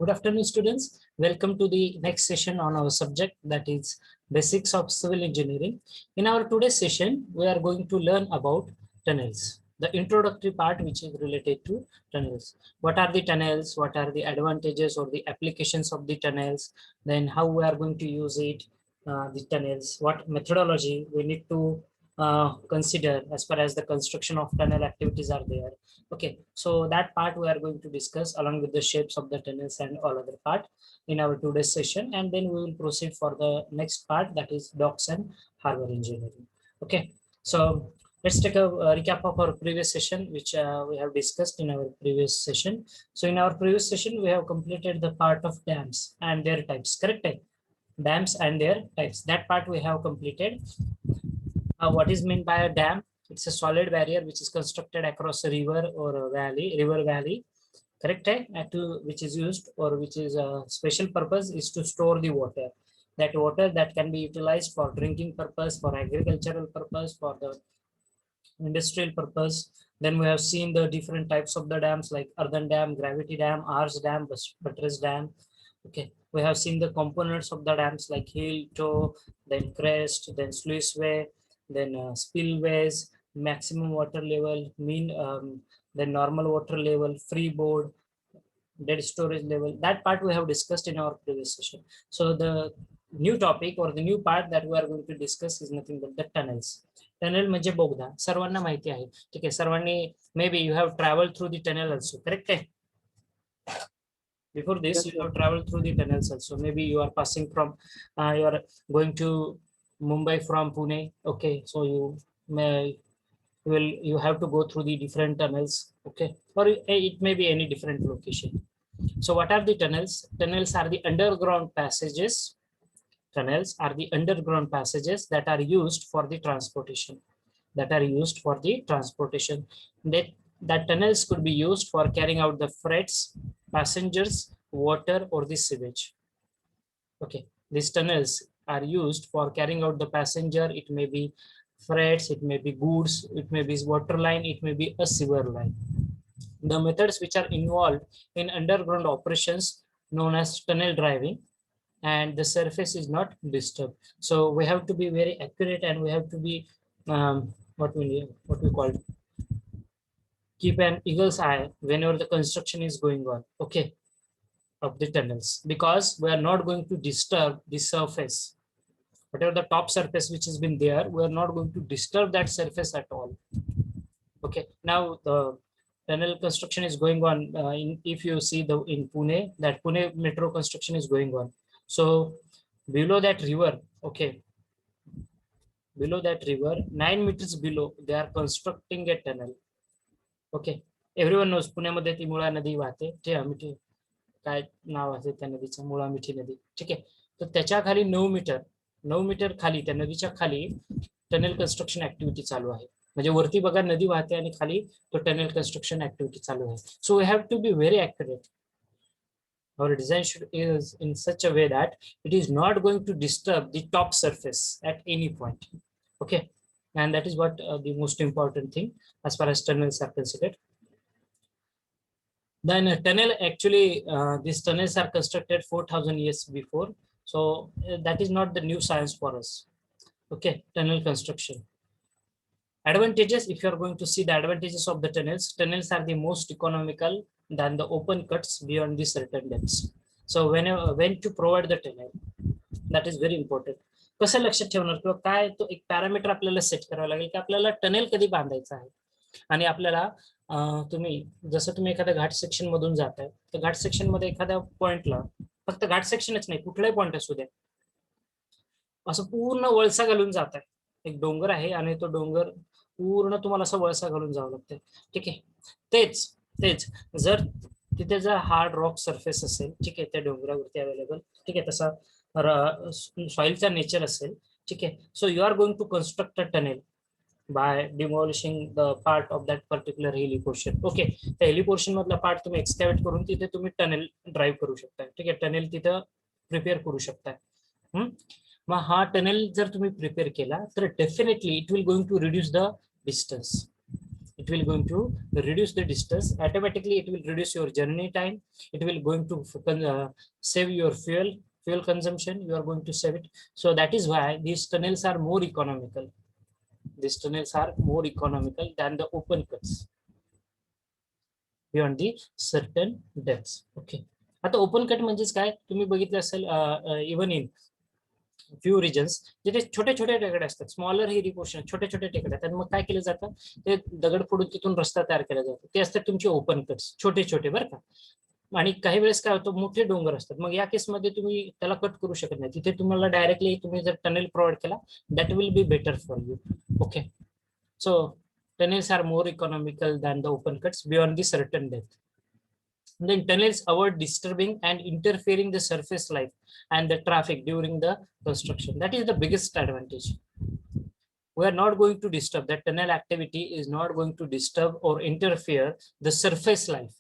Good afternoon, students. Welcome to the next session on our subject, that is basics of civil engineering. In our today's session, we are going to learn about tunnels, the introductory part which is related to tunnels. What are the tunnels? What are the advantages or the applications of the tunnels? Then how we are going to use it, the tunnels, what methodology we need to consider as far as the construction of tunnel activities are there. Okay, so that part we are going to discuss along with the shapes of the tunnels and all other part in our today's session, and then we will proceed for the next part, that is docks and harbor engineering. Okay, so let's take a recap of our previous session, which we have discussed in our previous session. So in our previous session, we have completed the part of dams and their types, correct? Dams and their types. That part we have completed. What is meant by a dam? It's a solid barrier which is constructed across a river or a river valley, correct? Which is used, or which is a special purpose is to store the water. That water that can be utilized for drinking purpose, for agricultural purpose, for the industrial purpose. Then we have seen the different types of the dams like earthen dam, gravity dam, arch dam, buttress dam. Okay, we have seen the components of the dams like hill, toe, then crest, then sluiceway, then spillways, maximum water level, then normal water level, freeboard, dead storage level. That part we have discussed in our previous session. So the new topic or the new part that we are going to discuss is nothing but the tunnels. Tunnel म्हणजे बोगदा, सर्वांना माहिती आहे. ठीक आहे, सर्वांनी मे be you have travel through the tunnel also, correct आहे? Before this, you have traveled through the tunnels also. Maybe you are passing from, you are going to Mumbai from Pune. Okay, so you have to go through the different tunnels. Okay, or it may be any different location. So what are the tunnels? Tunnels are the underground passages. Tunnels are the underground passages that are used for the transportation. That tunnels could be used for carrying out the freights, passengers, water, or the sewage. Okay, these tunnels are used for carrying out the passenger. It may be freights, it may be goods, it may be water line, it may be a sewer line. The methods which are involved in underground operations known as tunnel driving, and the surface is not disturbed. So we have to be very accurate, and we have to be what we call, keep an eagle's eye whenever the construction is going on, okay, of the tunnels, because we are not going to disturb the surface. Whatever the top surface which has been there, we are not going to disturb that surface at all. Okay, now the tunnel construction is going on. If you see in Pune, that Pune metro construction is going on. So below that river, okay, below that river, 9 meters below, they are constructing a tunnel. Okay, everyone knows पुण्यामध्ये ती मुळा नदी वाहते, मिठी, काय नाव आहे त्या नदीचं, मुळा मिठी नदी. ठीक आहे, तर त्याच्या खाली 9 मीटर खाली, त्या नदीच्या खाली टनेल कन्स्ट्रक्शन ऍक्टिव्हिटी चालू आहे. म्हणजे वरती बघा नदी वाहते आणि खाली तो टनेल कन्स्ट्रक्शन ऍक्टिव्हिटी चालू आहे. So we have to be very accurate. Our design is in such a way that it is not going to disturb the top surface at any point. Okay, and that is what the most important thing as far as tunnels are considered. Then tunnel, actually these tunnels are constructed 4,000 years before, so that is not the new science for us. Okay, tunnel construction advantages. If you are going to see the advantages of the tunnels are the most economical than the open cuts beyond the certain depths. So when to provide the tunnel, that is very important. कसं लक्षात ठेवणार, किंवा काय तो एक parameter आपल्याला set करावं लागेल की आपल्याला टनेल कधी बांधायचं आहे. आणि आपल्याला तुम्ही एखाद्या घाट सेक्शन मधून जाताय, तर घाट सेक्शन मध्ये एखाद्या पॉइंटला, फक्त घाट सेक्शनच नाही, कुठलाही पॉइंट असू द्या, असं पूर्ण वळसा घालून जात आहे. एक डोंगर आहे आणि तो डोंगर पूर्ण तुम्हाला असं वळसा घालून जावं लागतंय. ठीक आहे, तेच जर तिथे जर हार्ड रॉक सरफेस असेल, ठीक आहे, त्या डोंगरावरती अवेलेबल, ठीक आहे, तसा सॉइलचा नेचर असेल, ठीक आहे, so you are going to construct a tunnel by demolishing the part of that particular hilly portion. Okay, त्या हिली पोर्शन मधला पार्ट तुम्ही एक्सकॅव्हेट करून तिथे तुम्ही टनेल ड्राईव्ह करू शकता. ठीक आहे, टनेल तिथं प्रिपेअर करू शकता. मग हा टनेल जर तुम्ही प्रिपेअर केला तर definitely it will going to reduce the distance. it will going to reduce the distance. Automatically, it will reduce your journey time. It will going to save your fuel consumption. You are going to save it. So that is why these tunnels are more economical. These tunnels are more economical than the open cuts beyond the certain depths. Okay. आता open cut म्हणजेच काय तुम्ही बघितलं असेल even in few reasons जिथे छोटे छोटे टेकडे असतात, स्मॉलर हिरी पोर्शन, छोटे छोटे टेकडे असतात. मग काय केलं जातं, ते दगड फोडून तिथून रस्ता तयार केला जातो. ते असतात तुमचे ओपन कट्स, छोटे छोटे बरं का. आणि काही वेळेस काय होतं, मोठे डोंगर असतात. मग या केसमध्ये तुम्ही त्याला कट करू शकत नाही. तिथे तुम्हाला डायरेक्टली तुम्ही जर टनेल प्रोव्हाइड केला, that will be better for you. Okay. So tunnels are more economical than the open cuts beyond the certain depth. Then tunnels avoid disturbing and interfering the surface life and the traffic during the construction. That is the biggest advantage. We are not going to disturb, that tunnel activity is not going to disturb or interfere the surface life.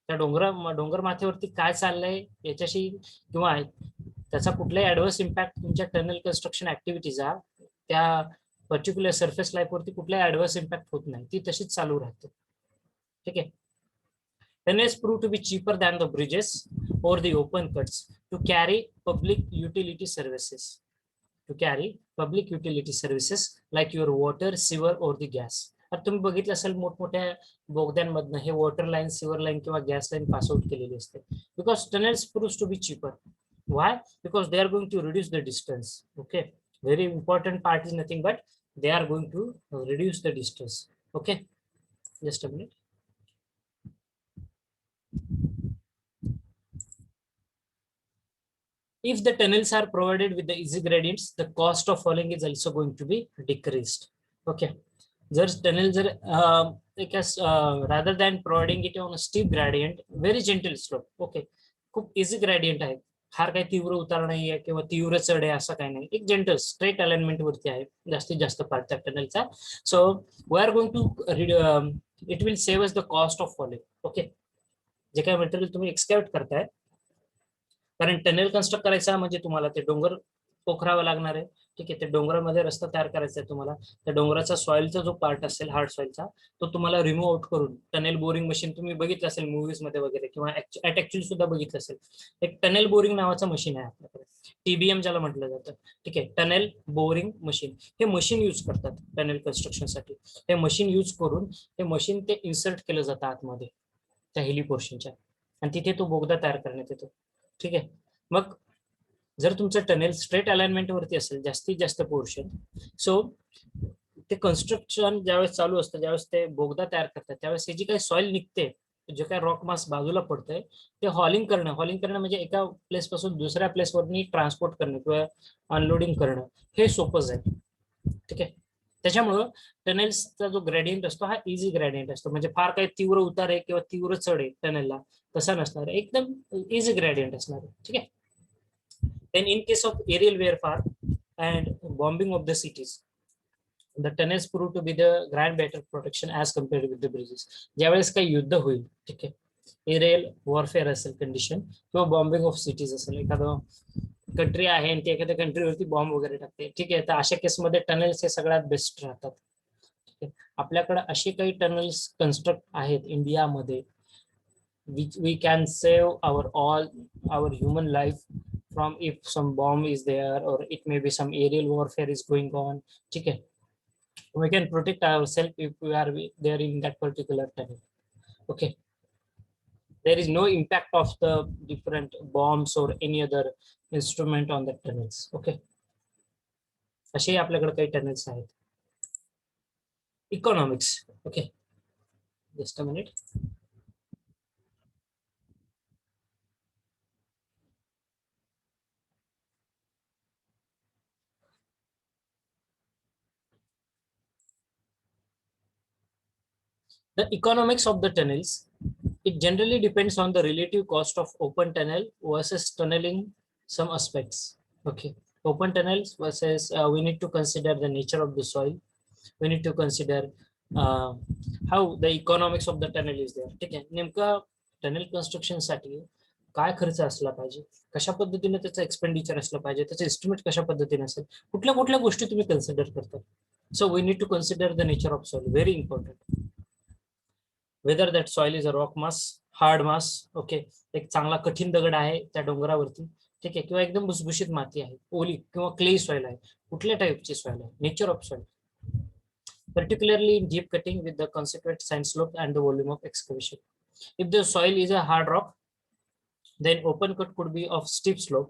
त्या डोंगर माथ्यावरती काय चाललंय याच्याशी किंवा त्याचा कुठलाही adverse impact तुमच्या tunnel construction ऍक्टिव्हिटीचा त्या पर्टिक्युलर सरफेस लाईफ वरती कुठलाही ऍडव्हर्स इम्पॅक्ट होत नाही, ती तशीच चालू राहते. ठीक आहे. Tunnels prove to be cheaper than the bridges or the open cuts to carry public utility services. To carry public utility services like your water, sewer or the gas. आता तुम्ही बघितलं असेल मोठमोठ्या बोगद्यांमधनं हे वॉटर लाईन, सिवर लाईन किंवा gas line pass out केलेली असते. Because tunnels proves to be cheaper. Why? Because they are going to reduce the distance. Okay. Very important part is nothing but they are going to reduce the distance. Okay. Just a minute. If the tunnels are provided with the easy gradients, the cost of hauling is also going to be decreased. Okay. Jar tunnel rather than providing it on a steep gradient, very gentle slope. Okay. खूप easy gradient आहे, फार काही तीव्र उतार नाही आहे किंवा तीव्र चढ आहे असं काही नाही, एक जेंटल स्ट्रेट अलाइनमेंट वरती आहे जास्तीत जास्त पार्ट त्या टनलचा. So we are going to it will save us the cost of hauling. Okay. जे काही मटेरियल तुम्ही एक्सकॅव्हेट करताय, कारण टनेल कन्स्ट्रक्ट करायचा म्हणजे तुम्हाला ते डोंगर पोखरावं लागणार आहे. ठीक आहे. ते डोंगरामध्ये रस्ता तयार करायचा आहे तुम्हाला. त्या डोंगराचा सॉइलचा जो पार्ट असेल, हार्ड सॉइलचा, तो तुम्हाला रिमूव्ह आउट करून टनेल बोरिंग मशीन तुम्ही बघितलं असेल मूवीज मध्ये वगैरे किंवा ऍक्च्युअली सुद्धा बघितलं असेल. एक टनेल बोरिंग नावाचं मशीन आहे आपल्याकडे, TBM ज्याला म्हटलं जातं. ठीक आहे. टनेल बोरिंग मशीन, हे मशीन यूज करतात टनेल कन्स्ट्रक्शनसाठी. हे मशीन यूज करून हे मशीन ते इन्सर्ट केलं जातं आतमध्ये त्या हिली पोर्शनच्या, आणि तिथे तो बोगदा तयार करण्यात येतो. ठीक आहे. मग जर तुमचं टनेल स्ट्रेट अलाइनमेंट वरती असेल जास्तीत जास्त पोर्शन, सो ते कन्स्ट्रक्शन ज्यावेळेस चालू असतं, ज्यावेळेस ते बोगदा तयार करतात, त्यावेळेस हे जी काही सॉइल निघते, जे काही रॉक मास बाजूला पडतंय, ते हॉलिंग करणं म्हणजे एका प्लेस पासून दुसऱ्या प्लेसवरनी ट्रान्सपोर्ट करणं किंवा अनलोडिंग करणं, हे सोपं जाईल. ठीक आहे. त्याच्यामुळं टनेल्सचा जो ग्रेडियंट असतो हा इझी ग्रेडियंट असतो, म्हणजे फार काही तीव्र उतार आहे किंवा तीव्र चढ आहे टनेलला तसा नसणार, एकदम इझी ग्रेडियंट असणार. ठीक आहे. Then in case of aerial warfare and bombing of the cities, the tunnels prove to be the grand better protection as compared with the bridges. ज्यावेळेस काही युद्ध होईल, ठीक आहे, एरियल वॉरफेअर असेल कंडिशन किंवा बॉम्बिंग ऑफ सिटीज असेल, एखादं कंट्री आहे आणि ती एखाद्या कंट्रीवरती बॉम्ब वगैरे टाकते, ठीक आहे, तर अशा केसमध्ये टनल्स हे सगळ्यात बेस्ट राहतात. ठीक आहे. आपल्याकडे असे काही टनल्स कन्स्ट्रक्ट आहेत इंडियामध्ये, which we can save our human life from if some bomb is there or it may be some aerial warfare is going on. Okay. We can protect ourselves if we are there in that particular tunnel. Okay. There is no impact of the different bombs or any other instrument on the tunnels. Okay. असे आपल्याकडे काही tunnels आहेत. Economics. Okay. Just a minute. The economics of the tunnels, it generally depends on the relative cost of open tunnel versus tunneling some aspects. Okay. Open tunnels versus we need to consider the nature of the soil. We need to consider how the economics of the tunnel is there. ठीक आहे. नेमका tunnel construction साठी काय खर्च असला पाहिजे, कशा पद्धतीने त्याचं एक्सपेंडिचर असलं पाहिजे, त्याचं एस्टिमेट कशा पद्धतीने असेल, कुठल्या कुठल्या गोष्टी तुम्ही कन्सिडर करता. So we need to consider the nature of soil, very important. Whether that soil is a rock mass, hard mass, okay, एक चांगला कठीण दगड आहे त्या डोंगरावरती, ठीक आहे, किंवा एकदम भुसभुशीत माती आहे, ओली किंवा क्ले सॉइल आहे, कुठल्या टाईपची सॉइल आहे, nature of soil, particularly in deep cutting with the consequent sand slope and the volume of excavation. If the soil is a hard rock, then open cut could be of steep slope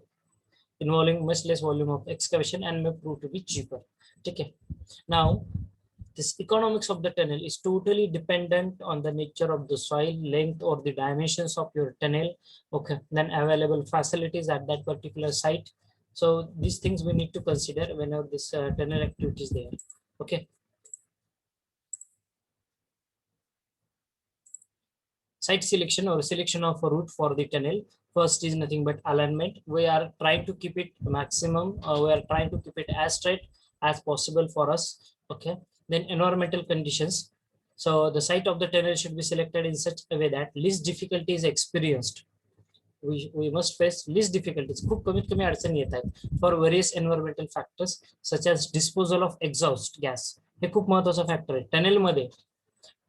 involving much less volume of excavation and may prove to be cheaper. Okay. Now, this economics of the tunnel is totally dependent on the nature of the soil, length, or the dimensions of your tunnel. Okay. Then available facilities at that particular site. So these things we need to consider whenever this tunnel activity is there. Okay. Site selection or selection of a route for the tunnel. First is nothing but alignment. We are trying to keep it maximum. We are trying to keep it as straight as possible for us. Okay. Then environmental conditions. So the site of the tunnel should be selected in such a way that least difficulty is experienced. We must face least difficulties. खूप कमीत कमी अडचणी येत आहेत for various environmental factors such as disposal of exhaust gas. हे खूप महत्त्वाचा factor आहे.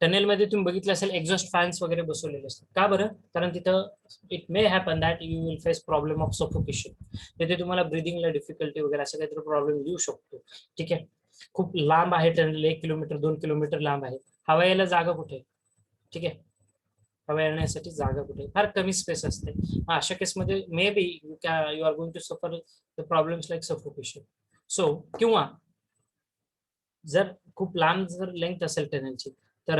टनेलमध्ये तुम्ही बघितलं असेल एक्झॉस्ट फॅन्स वगैरे बसवलेले असतात. का बरं? कारण तिथं it may happen that you will face problem of suffocation. तिथे तुम्हाला ब्रिदिंगला डिफिकल्टी वगैरे असं काहीतरी प्रॉब्लेम येऊ शकतो. ठीक आहे. खूप लांब आहे टनेल, 1 किलोमीटर 2 किलोमीटर लांब आहे. हवा यायला जागा कुठे? ठीक आहे. हवा येण्यासाठी जागा कुठे? फार कमी स्पेस असते. अशा केसमध्ये may be you are going to suffer the problems like suffocation. So किंवा जर खूप लांब जर लेंथ असेल टनेलची, तर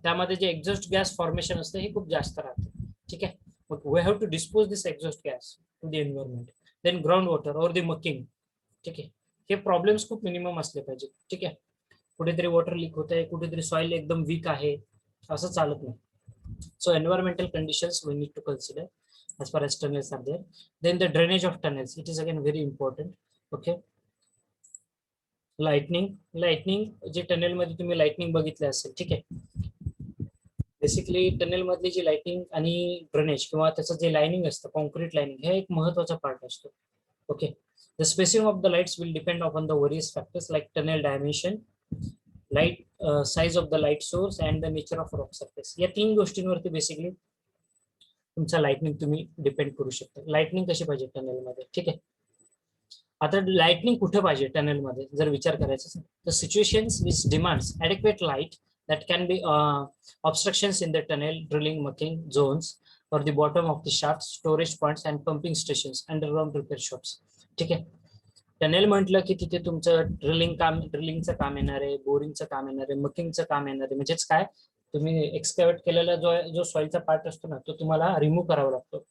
त्यामध्ये जे एक्झॉस्ट गॅस फॉर्मेशन असते हे खूप जास्त राहते. ठीक आहे. मग we have to dispose this exhaust gas to the environment. Then ground water और द मकिंग. ठीक आहे. हे प्रॉब्लेम्स खूप मिनिमम असले पाहिजे. ठीक आहे. कुठेतरी वॉटर लीक होत आहे, कुठेतरी सॉइल एकदम वीक आहे, असं चालत नाही. So environmental conditions we need to consider as far as tunnels are there. Then the drainage of tunnels, it is again very important. Okay. Lightning जे टनेल मध्ये तुम्ही लाइटनिंग बघितलं असेल. ठीक आहे. बेसिकली टनेल मधली जी लाइटिंग आणि ड्रेनेज किंवा त्याचं जे लाइनिंग असतं, कॉन्क्रीट लाइनिंग, हे एक महत्त्वाचा पार्ट असतो. Okay. The spacing of the lights will depend upon the various factors like tunnel dimension, light size of the light source and the nature of rock surface. या 3 गोष्टींवरती basically तुमचा lightning तुम्ही depend करू शकता. Lightning कशी पाहिजे tunnel मध्ये. ठीक आहे. आता लाइटनिंग कुठे पाहिजे टनेल मध्ये जर विचार करायचा असेल तर situations which demands adequate light that can be obstructions in the tunnel, drilling, mucking zones, or the bottom of the shafts, storage points and pumping stations, underground repair shops. ठीक आहे. टनेल म्हटलं की तिथे तुमचं ड्रिलिंगचं काम येणार आहे, बोरिंगचं काम येणार आहे, मकिंगचं काम येणार आहे. म्हणजेच काय, तुम्ही एक्सकॅव्हेट केलेला जो सॉइलचा पार्ट असतो ना, तो तुम्हाला रिमूव्ह करावा लागतो.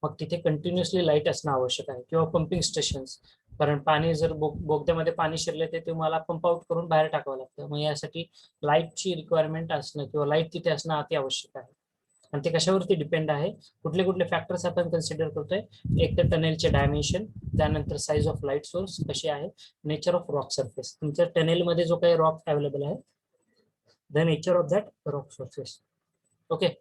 मग तिथे कंटिन्युअसली लाईट असणं आवश्यक आहे. किंवा पंपिंग स्टेशन्स, कारण पाणी जर बोगद्यामध्ये पाणी शिरले ते तुम्हाला पंप आउट करून बाहेर टाकावं लागतं. मग यासाठी लाईटची रिक्वायरमेंट असणं किंवा लाईट तिथे असणं अति आवश्यक आहे. आणि ते कशावरती डिपेंड आहे, कुठले कुठले फॅक्टर्स आपण कन्सिडर करतोय. एक तर टनेलचे डायमेन्शन, त्यानंतर साईज ऑफ लाईट सोर्स कशी आहे, नेचर ऑफ रॉक सरफेस, तुमच्या टनेलमध्ये जो काही रॉक अवेलेबल आहे, the nature of that rock surface. Okay.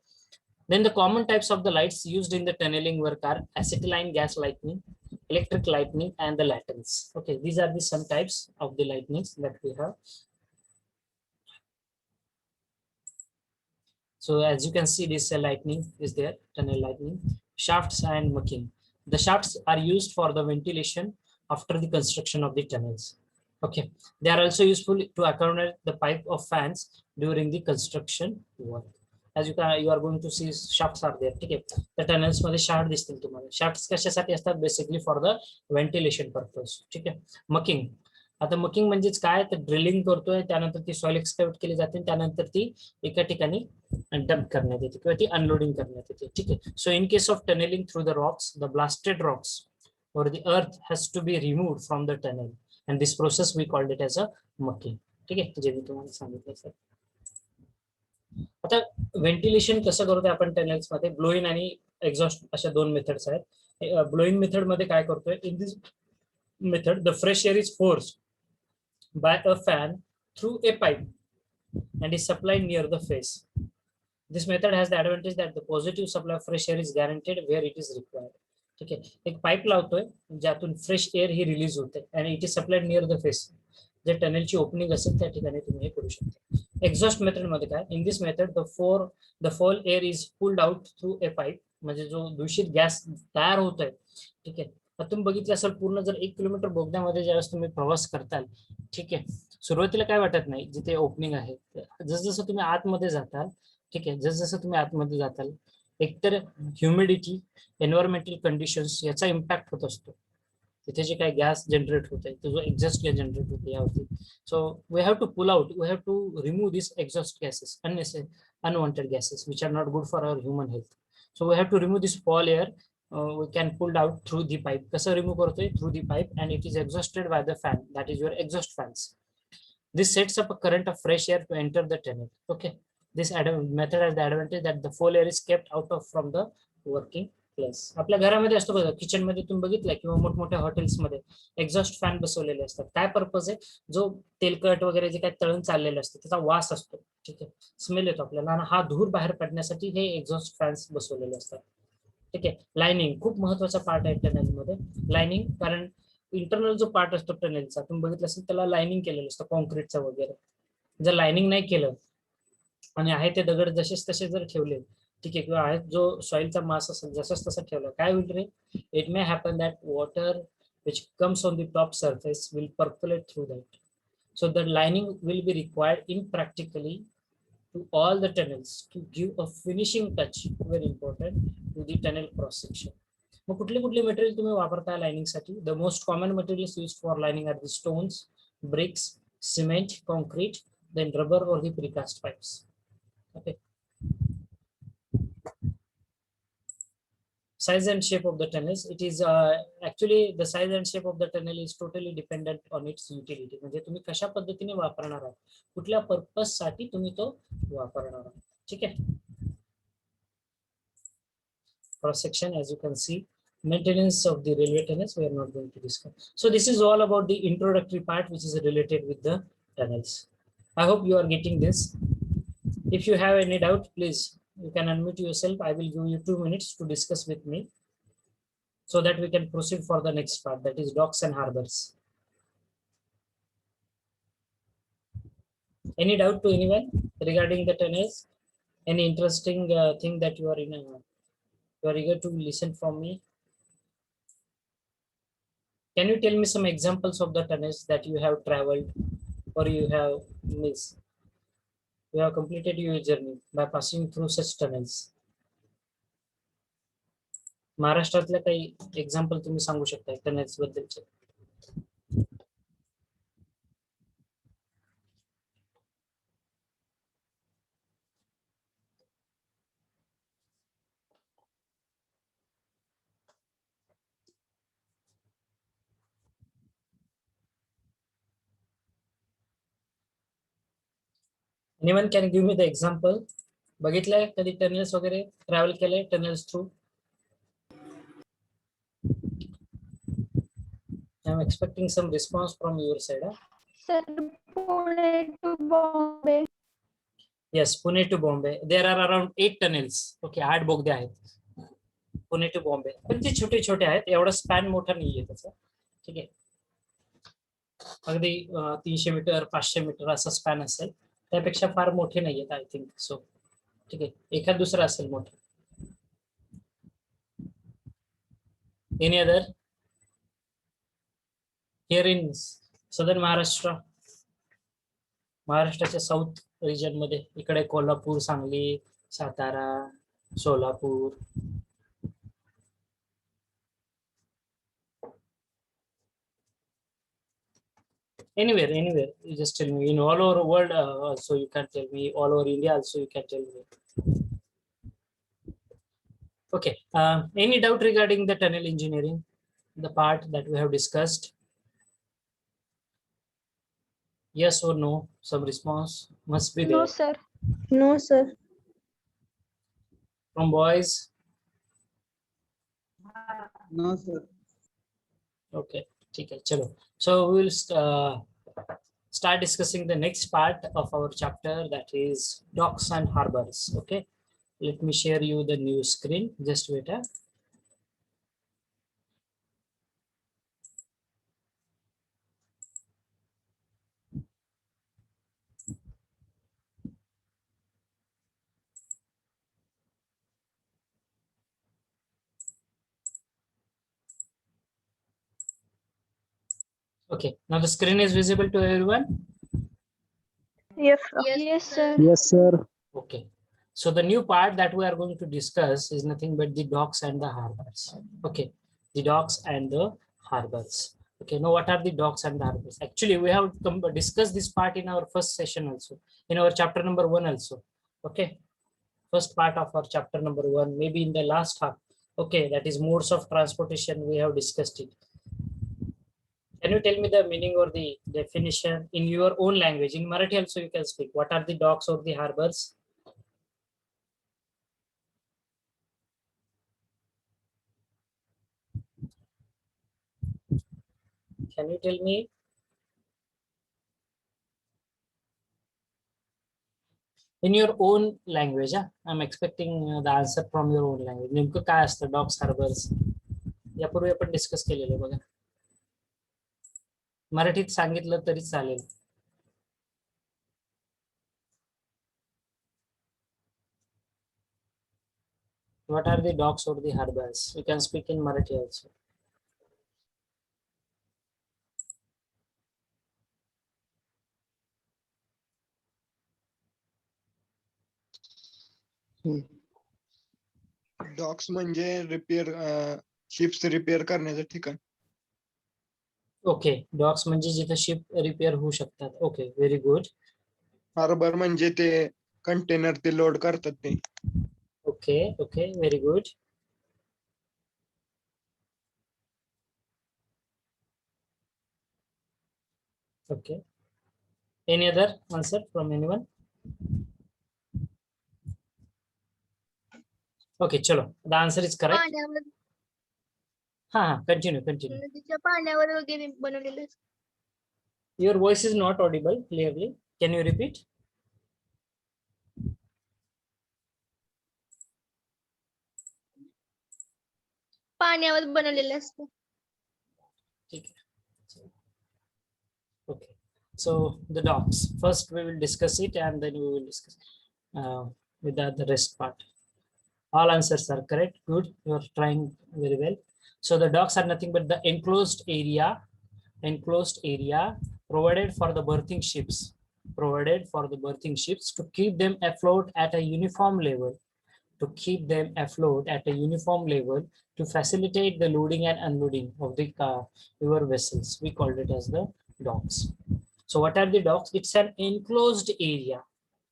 Then the common types of the lights used in the tunneling work are acetylene gas lightning, electric lightning, and the lanterns. Okay, these are the some types of the lightnings that we have. So as you can see, this lightning is there, tunnel lightning, shafts and mucking. The shafts are used for the ventilation after the construction of the tunnels. Okay, they are also useful to accommodate the pipe of fans during the construction work. As you are going to see, shafts are there. ठीक आहे. त्या tunnels मध्ये shaft दिसतील तुम्हाला. Shafts कशासाठी असतात, basically for the ventilation purpose. ठीक आहे. मकिंग, आता मकिंग म्हणजेच काय, तर ड्रिलिंग करतोय, त्यानंतर ती सॉइल एक्सकॅव्हेट केली जाते, त्यानंतर ती एका ठिकाणी डंप करण्यात येते किंवा ती अनलोडिंग करण्यात येते. ठीक आहे. So in case of tunnelling through the Roxx, the blasted Roxx or the earth has to be removed from the tunnel, and this process we called it as a mucking. ठीक आहे, जे मी तुम्हाला सांगितलं sir. आता ventilation कसं करतोय आपण tunnels मध्ये, ब्लोईंग आणि एक्झॉस्ट अशा 2 मेथड्स आहेत. ब्लोईंग मेथड मध्ये काय करतोय, in this method the fresh air is forced by a fan through a pipe and is supplied near the face. This method has the advantage that the positive supply of fresh air is guaranteed where it is required. ठीक आहे. एक pipe लावतोय ज्यातून fresh air ही release होते आणि it is supplied near the face. जे टनेलची opening असेल त्या ठिकाणी तुम्ही हे करू शकता. एक्झॉस्ट मेथड मध्ये काय, in this method the fall air is pulled out through a pipe, म्हणजे जो दूषित गॅस तयार होत आहे, ठीक आहे. आता तुम्ही बघितलं असेल, पूर्ण जर 1 किलोमीटर बोगद्यामध्ये ज्यावेळेस तुम्ही प्रवास करताल, ठीक आहे, सुरुवातीला काय वाटत नाही जिथे ओपनिंग आहे. जसं तुम्ही आतमध्ये जाताल, ठीक आहे, जसं तुम्ही आतमध्ये जाताल, एकतर ह्युमिडिटी, एन्व्हायरमेंटल कंडिशन्स याचा इम्पॅक्ट होत असतो. तिथे जे काही गॅस जनरेट होत आहे, तो जो एक्झॉस्ट गॅस जनरेट होते यावरती. So we have to pull out, we have to remove this exhaust gases, unwanted gases which are not good for our human health. So we have to remove this fall air. We can pull out through the pipe. कसं remove करतोय? Through the pipe, and it is exhausted by the fan, that is your exhaust fans. This sets up a current of fresh air to enter the tunnel. Okay, this method has the advantage that the fall air is kept out of from the working plus. आपल्या घरामध्ये असतो बघा, kitchen मध्ये तुम्ही बघितलं किंवा मोठमोठ्या हॉटेल्समध्ये एक्झॉस्ट फॅन बसवलेले असतात. काय पर्पज आहे? जो तेलकट वगैरे जे काही तळण चाललेलं असतं त्याचा वास असतो, ठीक आहे, स्मेल येतो आपल्याला, आणि हा धूर बाहेर पडण्यासाठी हे एक्झॉस्ट फॅन्स बसवलेले असतात, ठीक आहे. लाइनिंग खूप महत्वाचा पार्ट आहे टनेल मध्ये. लाइनिंग, कारण इंटरनल जो पार्ट असतो टनेलचा, तुम्ही बघितलं असेल त्याला लाइनिंग केलेलं असतं कॉन्क्रीटचं वगैरे. जर लाइनिंग नाही केलं आणि आहे ते दगड जसेच तसे जर ठेवले, ठीक आहे, किंवा जो सॉइलचा मास असेल जसंच तसं ठेवलं, काय होईल रे? It may happen that water which comes on the top surface will percolate through that. So the lining will be required in practically to all the tunnels to give a finishing touch, very important, to the tunnel cross section. मग कुठले कुठले material तुम्ही वापरता lining साठी? The most common materials used for lining are the stones, bricks, cement, concrete, then rubber और the precast pipes. Okay. Size and shape of the tunnels, it is actually the size and shape of the tunnel is totally dependent on its utility. म्हणजे तुम्ही कशा पद्धतीने वापरणार आहात, कुठल्या purpose साठी तुम्ही तो वापरणार आहात, ठीक आहे. Cross section, as you can see, maintenance of the railway tunnels we are not going to discuss. So this is all about the introductory part which is related with the tunnels. I hope you are getting this. If you have any doubt, please you can unmute yourself. I will give you 2 minutes to discuss with me so that we can proceed for the next part, that is docks and harbors. Any doubt to anyone regarding the tunnels? Any interesting thing that you are you are eager to listen from me? Can you tell me some examples of the tunnels that you have traveled or you have missed? You have completed your journey by passing through such tunnels. महाराष्ट्रातल्या काही example तुम्ही सांगू शकता tunnels बद्दलचे? Anyone can give me the example? बघितलंय कधी tunnels वगैरे, travel केलंय tunnels through? I'm expecting some response from your side. Sir, Pune to Bombay. Yes, Pune to Bombay. There are around 8 tunnels. Okay, 8 बोगदे आहेत Pune to Bombay, पण ते छोटे छोटे आहेत, एवढा स्पॅन मोठा नाहीये त्याचा, ठीक आहे. अगदी 300 मीटर 500 मीटर असा स्पॅन असेल, त्यापेक्षा फार मोठे नाहीयेत आय थिंक सो, ठीक आहे. एखाद दुसरा असेल मोठा. Any other? Here in southern Maharashtra, महाराष्ट्राच्या साऊथ रिजन मध्ये, इकडे Kolhapur, Sangli, Satara, Solapur. Anywhere, you just tell me. In all over the world also you can tell me, all over India also you can tell me. Okay, any doubt regarding the tunnel engineering, the part that we have discussed? Yes or no? Some response must be there. No, sir. No, sir. From boys? No, sir. Okay, ठीक है, चलो. So we will start discussing the next part of our chapter, that is docks and harbors. Okay, let me share you the new screen. Just wait. Okay, now the screen is visible to everyone. Yes, sir. Yes, sir. Yes, sir. Okay, so the new part that we are going to discuss is nothing but the docks and the harbors. Okay, the docks and the harbors. Okay, now what are the docks and the harbors? Actually, we have discussed this part in our first session also, in our chapter number 1 also. Okay, first part of our chapter number 1, maybe in the last half. Okay, that is modes of transportation, we have discussed it. Can you tell me the meaning or the definition in your own language? In Marathi also you can speak. What are the docks or the harbors? Can you tell me? In your own language, I'm expecting the answer from your own language. नेमकं काय असतं docs harbours? यापूर्वी आपण discuss केलेलं बघा. मराठीत सांगितलं तरी चालेल. What are the docks or the harbors? You can speak in Marathi also. Docks म्हणजे रिपेअर शिप्स रिपेअर करण्याचं ठिकाण. ओके, डॉक्स म्हणजे जिथे शिप रिपेअर होऊ शकतात. Okay, very good. हार्बर म्हणजे ते कंटेनर ते लोड करतात ते. Okay okay, very good. Okay. Any other answer from anyone? Okay, chalo. The answer is correct. Continue. नदीच्या पाण्यावर वगैरे बनवलेलं असतं. Your voice is not audible clearly. Can you repeat? पाण्यावर बनवलेलं असतं. Okay. So the docks. First we will discuss it and then we will discuss with the rest part. All answers are correct. Good. You are trying very well. So the docks are nothing but the enclosed area provided for the berthing ships. To keep them afloat at a uniform level. To facilitate the loading and unloading of the river vessels. We called it as the docks. So what are the docks? It's an enclosed area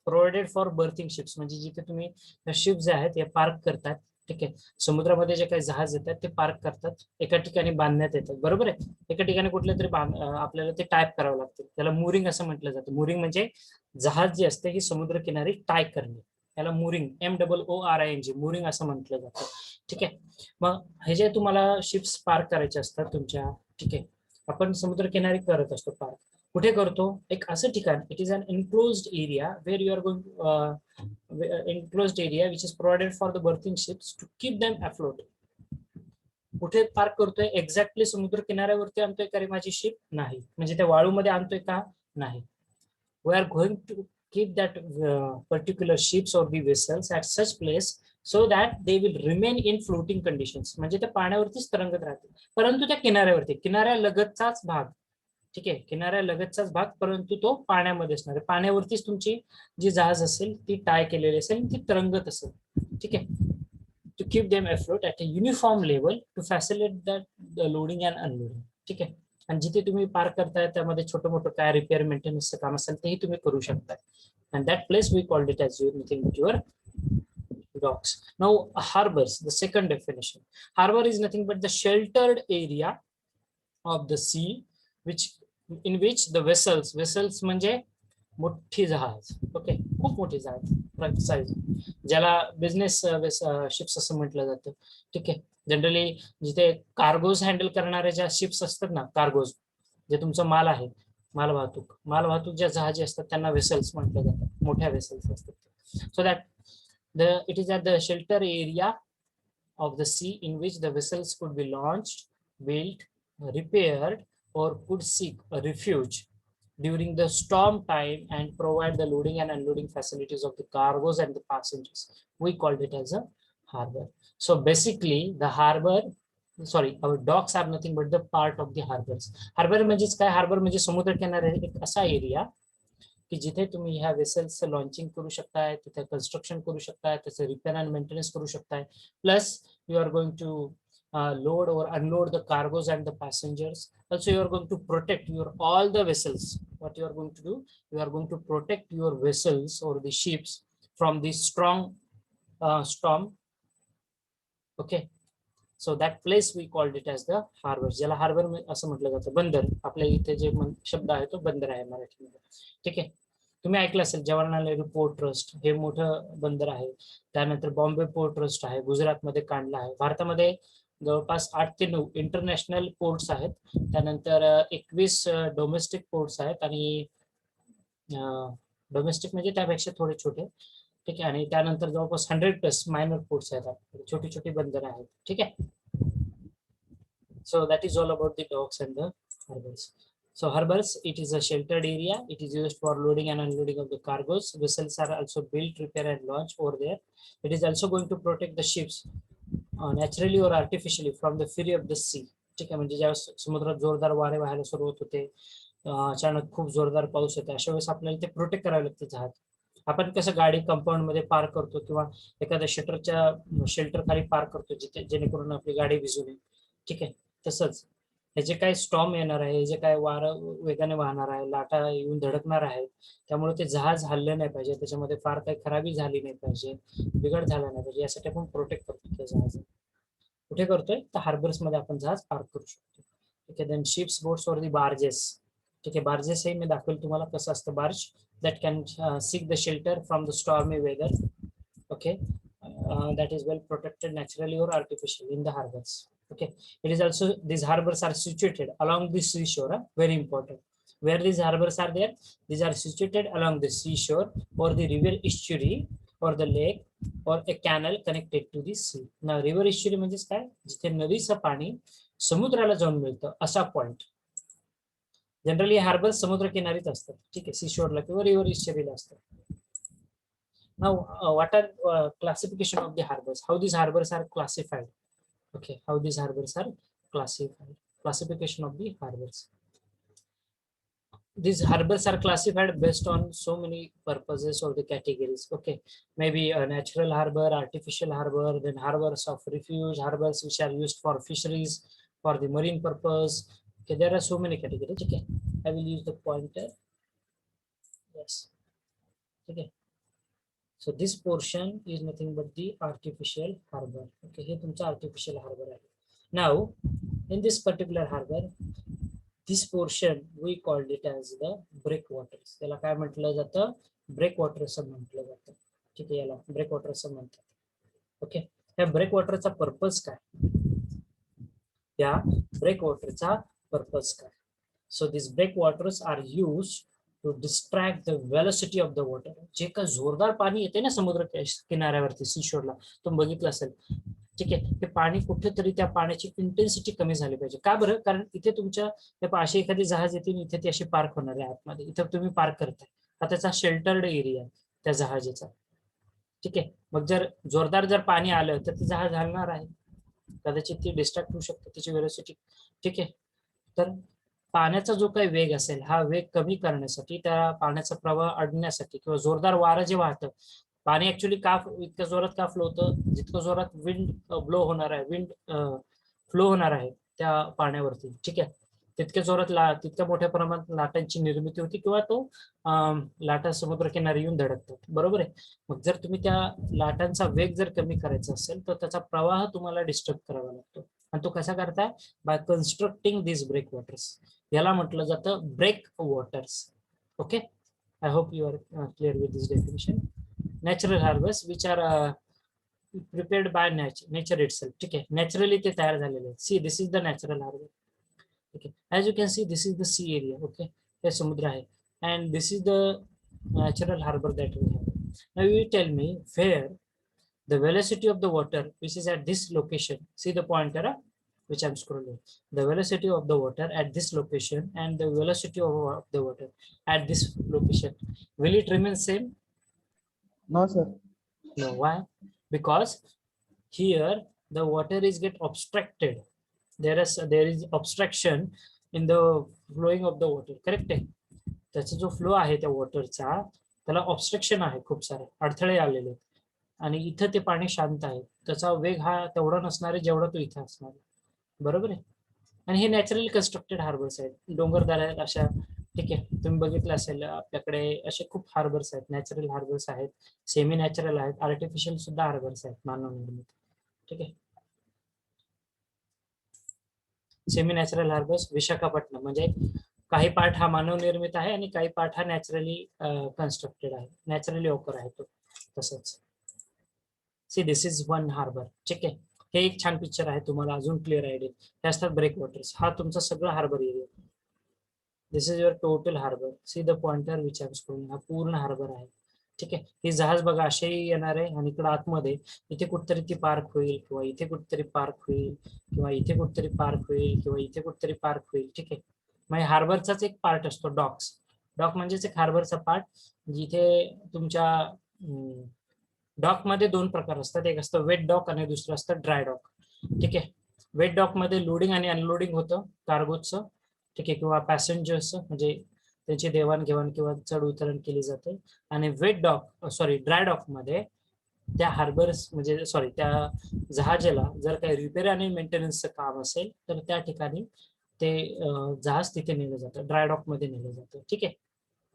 provided for berthing ships. म्हणजे जिथे तुम्ही ship जे आहेत ते park करतात. ठीक आहे, समुद्रामध्ये जे काही जहाज येतात ते पार्क करतात, एका ठिकाणी बांधण्यात येतात. बरोबर आहे. एका ठिकाणी कुठल्या तरी आपल्याला ते टाईप करावं लागतं. त्याला मुरिंग असं म्हटलं जातं. मुरिंग म्हणजे जहाज जे असते ही समुद्र किनारी टाय करणे, त्याला मुरिंग, MOORING, मुरिंग असं म्हटलं जातं. ठीक आहे, मग हे जे तुम्हाला शिप्स पार्क करायचे असतात तुमच्या, ठीक आहे, आपण समुद्र किनारी करत असतो पार्क. कुठे करतो? एक असं ठिकाण, it is an enclosed area where you are going, enclosed area which is provided for the berthing ships to keep them afloat. कुठे पार्क करतोय? एक्झॅक्टली समुद्र किनाऱ्यावरती आणतोय का रे माझी शिप? नाही. म्हणजे त्या वाळूमध्ये आणतोय का? नाही. We are going to keep that particular ships or the vessels at such place so that they will remain in floating conditions. म्हणजे त्या पाण्यावरतीच तरंगत राहतील, परंतु त्या किनाऱ्यावरती, किनाऱ्यालगतचाच भाग, ठीक आहे, किनाऱ्यालगतचाच भाग, परंतु तो पाण्यामध्ये असणार आहे. पाण्यावरतीच तुमची जी जहाज असेल ती टाय केलेली असेल, ती तरंगत असेल. ठीक आहे, to keep them afloat at a uniform level to facilitate the loading and unloading. ठीक आहे, आणि जिथे तुम्ही पार्क करताय त्यामध्ये छोटं मोठं काय रिपेअर मेंटेनन्सचं काम असेल तेही तुम्ही करू शकता. And that place we called it as your docks. Now harbors, the second definition. Harbor is nothing but the sheltered area of the sea in which the vessels म्हणजे मोठी जहाज. ओके, खूप मोठी जहाज साईज, ज्याला बिझनेस शिप्स असं म्हटलं जातं. ठीक आहे, जनरली जिथे कार्गोज हँडल करणारे ज्या शिप्स असतात ना, कार्गोज, जे तुमचा माल आहे, मालवाहतूक ज्या जहाजी असतात त्यांना वेसल्स म्हटलं जातं, मोठ्या वेसल्स असतात. So that it is at the shelter area of the sea in which the vessels could be launched, built, repaired, or could seek a refuge during the storm time and provide the loading and unloading facilities of the cargoes and the passengers. We called it as a harbor. So basically the harbor sorry our docks are nothing but the part of the harbors. Harbour म्हणजेच काय? Harbour म्हणजे समुद्र किनारे एक असा area की जिथे तुम्ही ह्या वेसल्स लॉन्चिंग करू शकताय, तिथे कन्स्ट्रक्शन करू शकताय, त्याचं रिपेअर अँड मेंटेनन्स करू शकताय. Plus you are going to load or unload the cargoes and the passengers. Also, you are going to protect your all the vessels. What you are going to do? You are going to protect your vessels or the ships from the strong storm. Okay. So that place we called it as the harbor. ज्याला harbour असं म्हटलं जातं, बंदर. आपल्या इथे जे शब्द आहे तो बंदर आहे मराठीमध्ये. ठीक आहे. तुम्ही ऐकलं असेल जवाहरलाल नेहरू पोर्ट ट्रस्ट हे मोठं बंदर आहे. त्यानंतर बॉम्बे पोर्ट ट्रस्ट आहे, गुजरातमध्ये कांडला आहे. भारतामध्ये जवळपास 8 ते 9 इंटरनॅशनल पोर्ट्स आहेत. त्यानंतर 21 डोमेस्टिक पोर्ट्स आहेत आणि डोमेस्टिक म्हणजे त्यापेक्षा थोडे छोटे. ठीक आहे. आणि त्यानंतर जवळपास 100+ मायनर पोर्ट्स आहेत, छोटी छोटी बंदर आहेत. ठीक आहे. So that is all about the docks and the harbors. So harbors, it is a sheltered area. It is used for loading and unloading of the cargoes. Vessels are also built, repair and launch over there. It is also going to protect the ships naturally or artificially from the fury of the sea. ठीक आहे. म्हणजे ज्या समुद्रात जोरदार वारे वाहायला सुरुवात होते, अचानक खूप जोरदार पाऊस येतो, अशा वेळेस आपल्याला ते प्रोटेक्ट करावे लागते जहाज. आपण कसं गाडी कंपाऊंड मध्ये पार्क करतो किंवा एखाद्या शटरच्या शेल्टर खाली पार्क करतो जिथे जेणेकरून आपली गाडी भिजू नये. ठीक आहे. तसंच हे जे काय स्टॉर्म येणार आहे, जे काय वारं वेगाने वाहणार आहे, लाटा येऊन धडकणार आहे, त्यामुळे ते जहाज हललं नाही पाहिजे, त्याच्यामध्ये फार काही खराबी झाली नाही पाहिजे, बिघड झाला नाही पाहिजे, यासाठी आपण प्रोटेक्ट करतो ते जहाज. कुठे करतोय? तर हार्बर्स मध्ये आपण जहाज पार्क करू शकतो. ठीक आहे. देन शिप्स, बोट्स और दी बार्जेस. ठीक आहे. बार्जेस हे मी दाखवेल तुम्हाला कसं असतं barge. That can seek the shelter from the stormy weather. Okay, that is well protected naturally or artificially in the harbors. Okay, it is also, these harbors are situated along the seashore. Very important. Where these harbors are there? These are situated along the seashore or the river estuary or the lake or a canal connected to the sea. Now, river estuary म्हणजे काय? जिथे नदीचं पाणी समुद्राला जाऊन मिळतं असा point. Generally harbour समुद्र किनारीच असतात. ठीक आहे. सी शोरला किंवा रिव्हर इस्चरीला असतात. Now what are classification of the harbours? How these harbors are classified? Okay, how these harbors are classified? Classification of the harbors. These harbors are classified based on so many purposes or the categories. Okay, maybe a natural harbor, artificial harbor, then harbors of refuge, harbors which are used for fisheries, for the marine purpose. Okay, there are so many categories. Okay, I will use the pointer. Yes. Okay, so this portion is nothing but the artificial harbor. Okay, here तुमचा artificial harbor आहे. Now in this particular harbor, this portion we called it as the breakwaters. त्याला काय म्हटलं जातं? Breakwater असं म्हटलं जातं. ठीक आहे. याला ब्रेकवॉटर असं म्हणतात. ओके, या ब्रेकवॉटरचा पर्पज काय? या ब्रेकवॉटरचा पर्पज काय? So this breakwaters are used to distract the velocity of the water. जे का जोरदार पाणी येते ना समुद्र किनाऱ्यावरती, सीशोरला तुम्ही बघितलं असेल. ठीक आहे. ते पाणी कुठेतरी त्या पाण्याची इंटेन्सिटी कमी झाली पाहिजे. का बरं? कारण इथे तुमच्या अशी एखादी जहाज येते, इथे ती अशी पार्क होणार आहे आतमध्ये. इथं तुम्ही पार्क करताय, हा त्याचा शेल्टर्ड एरिया त्या जहाजाचा. ठीक आहे. मग जर जोरदार जर पाणी आलं तर ती जहाज हलणार आहे, कदाचित ती डिस्ट्रॅक्ट होऊ शकते तिची वेलोसिटी. ठीक आहे. तर पाण्याचा जो काही वेग असेल, हा वेग कमी करण्यासाठी, त्या पाण्याचा प्रवाह अडण्यासाठी किंवा जोरदार वारं जे वाहतं, पाणी ऍक्च्युली का इतक्या जोरात का फ्लो होतं? जितकं जोरात विंड ब्लो होणार आहे, विंड फ्लो होणार आहे त्या पाण्यावरती. ठीक आहे. तितक्या जोरात तितक्या मोठ्या प्रमाणात लाटांची निर्मिती होती किंवा तो लाटा समुद्रकिनारी येऊन धडकतात. बरोबर आहे. मग जर तुम्ही त्या लाटांचा वेग जर कमी करायचा असेल तर त्याचा प्रवाह तुम्हाला डिस्टर्ब करावा लागतो. आणि तो कसा करताय? By constructing this breakwaters. याला म्हटलं जातं breakwaters. Okay, I hope you are clear with this definition. Natural harbours which are prepared by nature itself. ठीक आहे. नॅचरली ते तयार झालेले आहेत. See, this is the natural harbour. Okay, as you can see, this is the sea area. Okay, हे समुद्र आहे, and this is the natural harbor that we have. Now you tell me where the velocity of the water which is at this location, see the pointer which I'm scrolling, the velocity of the water at this location and the velocity of the water at this location, will it remain same? No sir. No. Why? Because here the water is get obstructed. there is obstruction in the flowing of the water. Correct आहे. त्याचा जो flow आहे त्या वॉटरचा त्याला obstruction आहे, खूप सारे अडथळे आलेले आहेत. आणि इथं ते पाणी शांत आहे, त्याचा वेग हा तेवढा नसणार आहे जेवढा तो इथे असणार आहे. बरोबर आहे. आणि हे नॅचरली कन्स्ट्रक्टेड हार्बर्स आहेत, डोंगरदार आहेत अशा. ठीक आहे, तुम्ही बघितलं असेल आपल्याकडे असे खूप हार्बर्स आहेत, नॅचरल हार्बर्स आहेत, सेमी नॅचरल आहेत, आर्टिफिशियल सुद्धा हार्बर्स आहेत मानव निर्मित. ठीक आहे. सेमी नॅचरल हार्बर्स विशाखापट्टणम म्हणजे काही पार्ट हा मानव निर्मित आहे आणि काही पार्ट हा नॅचरली कन्स्ट्रक्टेड आहे, नॅचरली ओकर आहे तो. तसंच see this is one harbour. ठीक आहे, हे एक छान पिक्चर आहे, तुम्हाला अजून क्लिअर आयडिया. हे असतात ब्रेक वॉटर्स. हा तुमचा सगळं harbour area. This is your total harbour. See the pointer which I scrolling. हा पूर्ण हार्बर आहे. ठीक आहे. ही जहाज बघा असेही येणार आहे आणि इकडे आतमध्ये इथे कुठतरी ती पार्क होईल, किंवा इथे कुठतरी पार्क होईल, किंवा इथे कुठतरी पार्क होईल, किंवा इथे कुठतरी पार्क होईल. ठीक आहे. मग हार्बरचाच एक पार्ट असतो डॉक्स. डॉक म्हणजेच एक हार्बरचा पार्ट, जिथे तुमच्या डॉक मध्ये दोन प्रकार असतात. एक असतं वेट डॉक आणि दुसरं असतं ड्राय डॉक. ठीक आहे. वेट डॉक मध्ये लोडिंग आणि अनलोडिंग होतं कार्गोचं. ठीक आहे, किंवा पॅसेंजर्सचं, म्हणजे त्यांची देवाणघेवाण किंवा चढ उतरण केली जाते. आणि वेट डॉक ड्राय डॉक मध्ये त्या हार्बर्स म्हणजे त्या जहाजाला जर काही रिपेअर आणि मेंटेनन्सचं काम असेल तर त्या ठिकाणी ते जहाज तिथे नेलं जातं, ड्राय डॉक मध्ये नेलं जातं. ठीक आहे.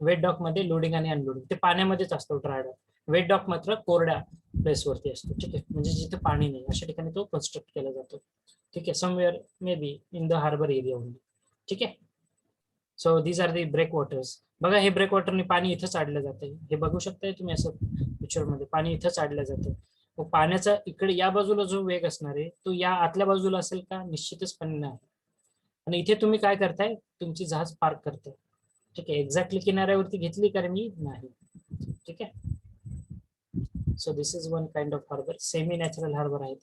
वेट डॉक मध्ये लोडिंग आणि अनलोडिंग ते पाण्यामध्येच असतो ड्राय डॉक. वेट डॉक मात्र कोरड्या प्लेसवरती असतो. ठीक आहे, म्हणजे जिथे पाणी नाही अशा ठिकाणी तो कन्स्ट्रक्ट केला जातो. ठीक आहे, somewhere may be in the harbour area only. ठीक आहे. So these are the breakwaters. बघा, हे ब्रेक वॉटरने पाणी इथं चाडलं जातं. हे बघू शकताय तुम्ही असं पिक्चर मध्ये, पाणी इथं चाडलं जातं. मग पाण्याचा इकडे या बाजूला जो वेग असणार आहे तो या आतल्या बाजूला असेल का? निश्चितच पण नाही. आणि इथे तुम्ही काय करताय, तुमची जहाज पार्क करताय. ठीक आहे, एक्झॅक्टली किनाऱ्यावरती घेतली कारण मी नाही. ठीक आहे. So this is one kind of harbour, semi natural harbour आहे.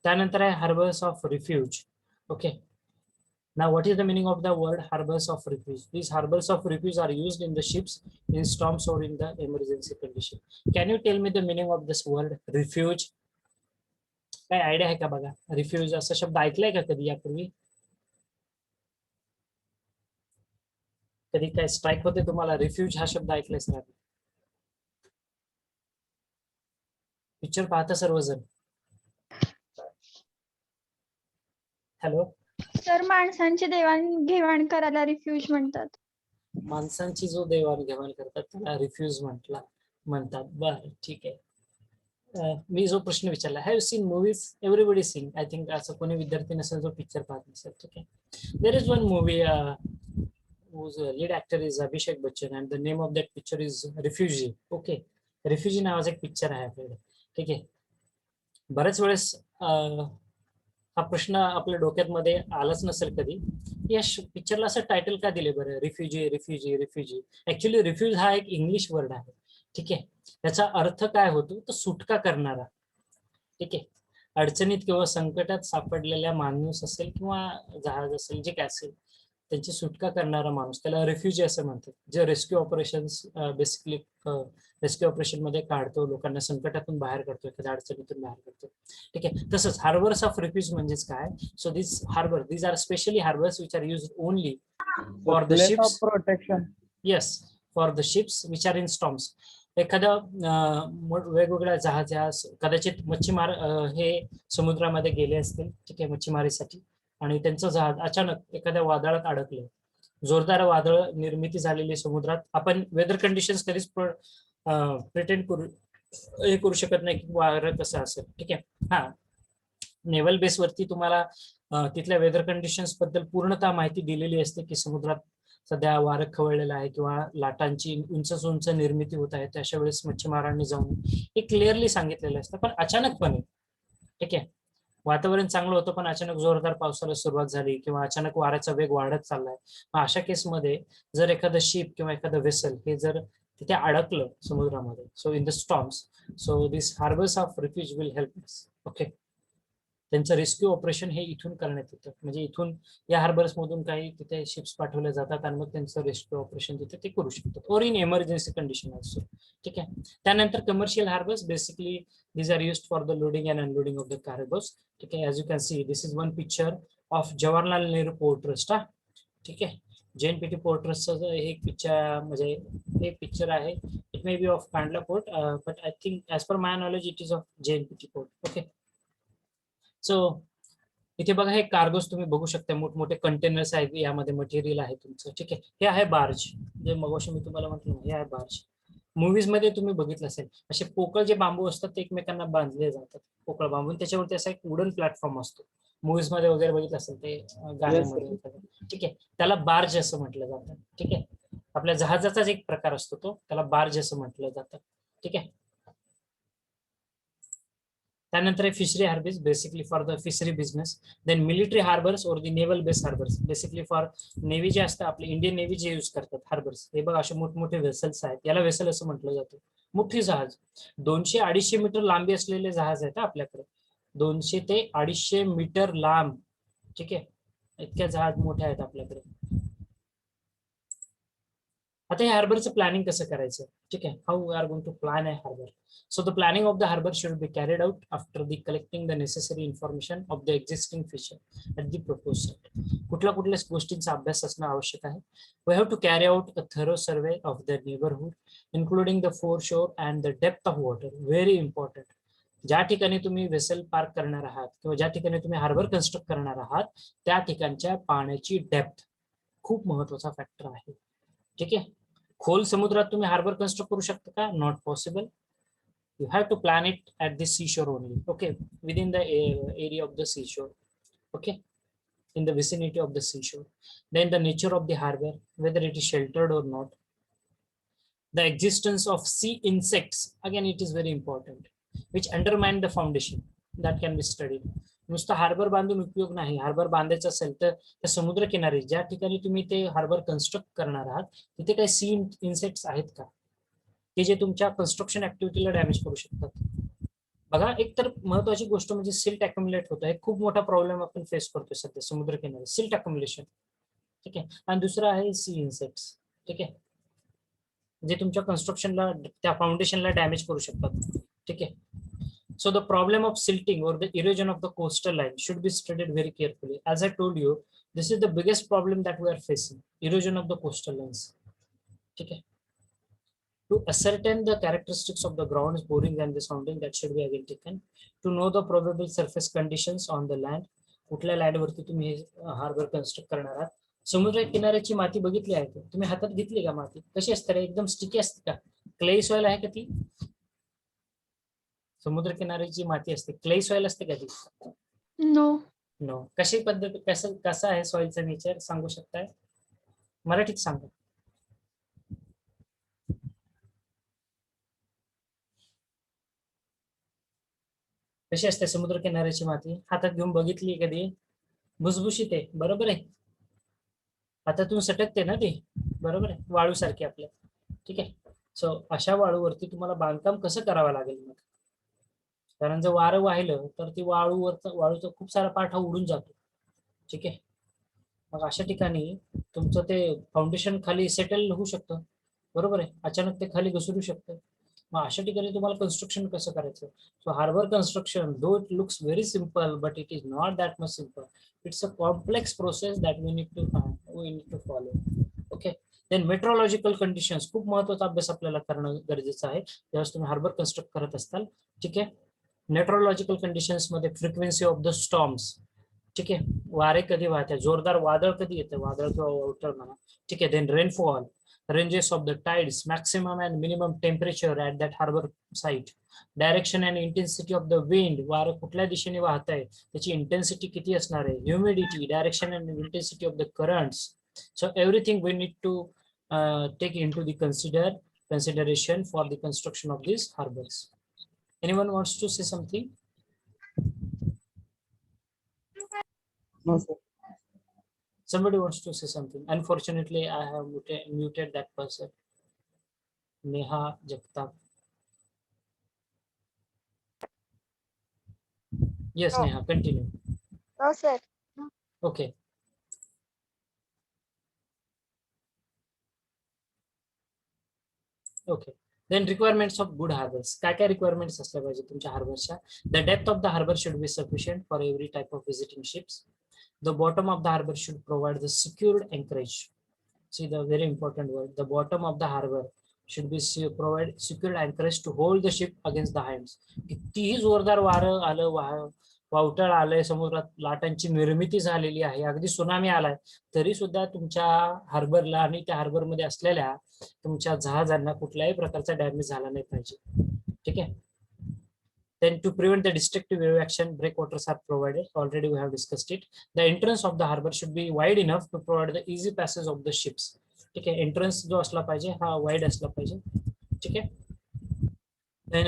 त्यानंतर आहे harbours of refuge. Okay. Now, what is the meaning of the word harbors of refuge? These harbors of refuge are used in the ships in storms or in the emergency condition. Can you tell me the meaning of this word refuge? काय idea आहे का? बघा, refuse असा शब्द ऐकलाय का कधी यापूर्वी? कधी काय स्ट्राईक होते तुम्हाला? रिफ्यूज हा शब्द ऐकलायच ना? पिक्चर पाहता सर्वजण? हॅलो. सर, माणसांची देवाणघेवाण करायला रिफ्यूज म्हणतात. माणसांची जो देवाणघेवाण करतात त्याला रिफ्यूज म्हणतात. बरं, ठीक आहे. मी जो प्रश्न विचारला, have seen movies? Everybody seen. I think असं कोणी विद्यार्थी नसेल जो पिक्चर पाहत नसेल. ठीक आहे. There is one movie whose lead actor is Abhishek Bachchan and the name of that picture is Refugee. Okay, Refugee नावाचा एक पिक्चर आहे आपल्याकडे. ठीक आहे. बऱ्याच वेळेस हा प्रश्न आपल्या डोक्यात मध्ये आलाच नसेल कधी, या पिक्चरला असं टायटल का दिले बरं, refugee refugee refugee? Actually refuge हा एक इंग्लिश वर्ड आहे. ठीक आहे. त्याचा अर्थ काय होतो, तर सुटका करणारा. ठीक आहे. अडचणीत किंवा संकटात सापडलेल्या माणूस असेल किंवा जहाज असेल, जे काय असेल त्यांची सुटका करणारा माणूस, त्याला रेफ्युजी असं म्हणतात. जे rescue operation basically rescue operation मध्ये काढतो, लोकांना संकटातून बाहेर काढतो, एखाद्या अडचणीतून बाहेर काढतो. ठीक आहे. तसंच हार्बर्स ऑफ रिफ्यूज म्हणजेच काय? So these are specially harbors which are used only for the ships. Protection. Yes, for the ships which are in storms. एखाद्या वेगवेगळ्या जहाज, कदाचित मच्छीमार हे समुद्रामध्ये गेले असतील. ठीक आहे, मच्छीमारीसाठी, आणि त्यांचं जहाज अचानक एखाद्या वादळात अडकलं. जोरदार वादळ निर्मिती झालेली समुद्रात. आपण वेदर कंडिशन्स कधीच प्रिटेंड करू शकत नाही की वारं कसं असेल. ठीक आहे. हा, नेव्हल बेसवरती तुम्हाला तिथल्या वेदर कंडिशन्स बद्दल पूर्णतः माहिती दिलेली असते की समुद्रात सध्या वारं खवळलेलं आहे किंवा लाटांची उंच निर्मिती होत आहे. अशा वेळेस मच्छीमारांनी जाऊन हे क्लिअरली सांगितलेलं असतं. पण अचानकपणे, ठीक आहे, वातावरण चांगलं होतं पण अचानक जोरदार पावसाला सुरुवात झाली किंवा अचानक वाऱ्याचा वेग वाढत चाललाय, मग अशा केसमध्ये जर एखादं शिप किंवा एखादं वेसल हे जर तिथे अडकलं समुद्रामध्ये, so in the storms, so this harbours of refuge will help us. Okay. त्यांचं रेस्क्यू ऑपरेशन हे इथून करण्यात येतं. म्हणजे इथून या हार्बर्स मधून काही तिथे शिप्स पाठवले जातात आणि मग त्यांचं रेस्क्यू ऑपरेशन तिथे ते करू शकतात, और इन इमर्जन्सी कंडिशन ऑल्सो. ठीक आहे. त्यानंतर commercial harbours, basically these are used for the loading and unloading of the cargoes. Okay, as you can see, this is one picture of Jawaharlal Nehru port trust. हा, ठीक आहे. JNPT पोर्ट ट्रस्टचं एक picture म्हणजे एक picture आहे. It may be of Kandla port, but I think as per my knowledge it is of JNPT port. Okay. So इथे बघा हे कार्गोज तुम्ही बघू शकता, मोठमोठे कंटेनर्स आहेत, यामध्ये मटेरियल आहे तुमचं. ठीक आहे. हे आहे बार्ज, जे मगाशी मी तुम्हाला म्हटलं ना, हे आहे बार्ज. मूवीज मध्ये तुम्ही बघितलं असेल, असे पोकळ जे बांबू असतात ते एकमेकांना बांधले जातात, पोकळ बांबू, त्याच्यावरती असा एक वुडन प्लॅटफॉर्म असतो. मूवीज मध्ये वगैरे बघितलं असेल ते गाण्यामध्ये. ठीक आहे. त्याला बार्ज असं म्हटलं जातं. ठीक आहे. आपल्या जहाजाचाच एक प्रकार असतो तो, त्याला बार्ज असं म्हटलं जातं. ठीक आहे. त्यानंतर fishery harbours, basically for the fishery business. Then military harbours और the naval base harbours, basically for navy जे असतं, आपले इंडियन नेव्ही जे यूज करतात हार्बर्स. हे बघा असे मोठमोठे वेसल्स आहेत, याला वेसल असं म्हटलं जातं. मोठी जहाज, 200-250 मीटर लांबी असलेले जहाज आहेत आपल्याकडे, 200 ते 250 मीटर लांब. ठीक आहे. इतक्या जहाज मोठे आहेत आपल्याकडे. आता हे हार्बरचं प्लॅनिंग कसं करायचं? ठीक आहे. How we are going to plan a harbour. So the planning of the harbor should be carried out after the collecting the necessary information of the existing fisher at the proposed site. कुठल्या गोष्टींचा अभ्यास असणं आवश्यक आहे. We have to carry out a thorough survey of the neighborhood, including the foreshore and the depth of water. Very important. ज्या ठिकाणी तुम्ही vessel park करणार आहात किंवा ज्या ठिकाणी तुम्ही हार्बर कन्स्ट्रक्ट करणार आहात, त्या ठिकाणच्या पाण्याची डेप्थ खूप महत्वाचा फॅक्टर आहे. ठीक आहे. खोल समुद्रात तुम्ही हार्बर कन्स्ट्रक्ट करू शकता का? Not possible. You have to plan it at the seashore only. Okay, within the area of the seashore. Okay, in the vicinity of the seashore. Then the nature of the harbor, whether it is sheltered or not. The existence of sea insects, again it is very important, which undermine the foundation. That can be studied. नुसतं harbour बांधून उपयोग नाही. Harbour बांधायचं असेल तर त्या समुद्र किनारी ज्या ठिकाणी तुम्ही ते हार्बर कन्स्ट्रक्ट करणार आहात, तिथे काही सी इन्सेक्ट्स आहेत का, की जे तुमच्या कन्स्ट्रक्शन ऍक्टिव्हिटीला डॅमेज करू शकतात. बघा, एक तर महत्वाची गोष्ट म्हणजे सिल्ट अक्युमुलेट होतं. हे खूप मोठा प्रॉब्लेम आपण फेस करतोय सध्या समुद्र किनारी, सिल्ट अक्युमुलेशन. ठीक आहे. आणि दुसरं आहे सी इन्सेक्ट्स. ठीक आहे. जे तुमच्या कन्स्ट्रक्शनला, त्या फाउंडेशनला डॅमेज करू शकतात. ठीक आहे. So the problem of silting or the erosion of the coastal line should be studied very carefully. As I told you, this is the biggest problem that we are facing, erosion of the coastal lines. ठीक आहे. To ascertain the characteristics of the grounds, boring and the sounding, that should be again taken. To know the probable surface conditions on the land. कुठल्या लँडवरती तुम्ही harbour construct करणार आहात. समुद्र किनाऱ्याची माती बघितली आहे का तुम्ही? हातात घेतली का माती? कशी असते रे? एकदम स्टिकी असते का? क्ले सॉइल आहे का ती? समुद्र किनाऱ्याची माती असते, क्ले सॉइल असते का ती? नो. नो. कशी पद्धत, कसं आहे सॉइलचं नेचर सांगू शकताय? मराठीत सांगा. कशी असते समुद्र किनाऱ्याची माती? हातात घेऊन बघितली कधी? भुसभुशीत आहे, बरोबर आहे. हातातून सटकते ना ती, बरोबर आहे, वाळू सारखी आपल्या. ठीक आहे. सो अशा वाळूवरती तुम्हाला बांधकाम कसं करावं लागेल मग? कारण जर वारं वाहिलं तर ती वाळूचा खूप सारा पाठ हा उडून जातो. ठीक आहे. मग अशा ठिकाणी तुमचं ते फाउंडेशन खाली सेटल होऊ शकतं, बरोबर आहे. अचानक ते खाली घसरू शकतं. मग अशा ठिकाणी तुम्हाला कन्स्ट्रक्शन कसं करायचं? So harbour construction, though it looks very simple, but it is not that much simple. It's a complex process that we need to follow. Okay. Then meteorological conditions, खूप महत्वाचा अभ्यास आपल्याला करणं गरजेचं आहे ज्यावेळेस तुम्ही हार्बर कन्स्ट्रक्ट करत असताल. ठीक आहे. मेट्रोलॉजिकल कंडिशन्स मध्ये फ्रिक्वेन्सी ऑफ द स्टॉर्म्स. ठीक आहे. वारे कधी वाहते, जोरदार वादळ कधी येतं, वादळ किंवा वावटळ म्हणा. ठीक आहे. Then rainfall, ranges of the tides, maximum and minimum temperature at that harbor site, direction and intensity of the wind, वारं कुठल्या दिशेने वाहत आहे त्याची इंटेन्सिटी किती असणार आहे, humidity, direction and intensity of the currents. So everything we need to take into the consideration for the construction of these harbors. Anyone wants to say something? No, sir. Somebody wants to say something. Unfortunately, I have muted that person. Neha Jagtap. Yes, No. Neha, continue. No, sir. Okay. Okay. Then requirements of good harbors. काय requirements असल्या पाहिजे तुमच्या हार्बरच्या? The depth of the harbor should be sufficient for every type of visiting ships. The bottom of the harbor should provide the secured anchorage. See the very important word. The bottom of the harbor should be provide secured anchorage to hold the ship against the winds. कितीही जोरदार वारं आलं, वावटळ आलंय, समुद्रात लाटांची निर्मिती झालेली आहे, अगदी सुनामी आलाय, तरी सुद्धा तुमच्या हार्बरला आणि त्या हार्बरमध्ये असलेल्या तुमच्या जहाजांना कुठल्याही प्रकारचा डॅमेज झाला नाही पाहिजे. ठीक आहे. Then to prevent the destructive wave action, breakwaters are provided. Already we have discussed it. The entrance of the harbor should be wide enough to provide the easy passage of the ships. ठीक आहे. Entrance जो असला पाहिजे हा wide असला पाहिजे. ठीक आहे. Then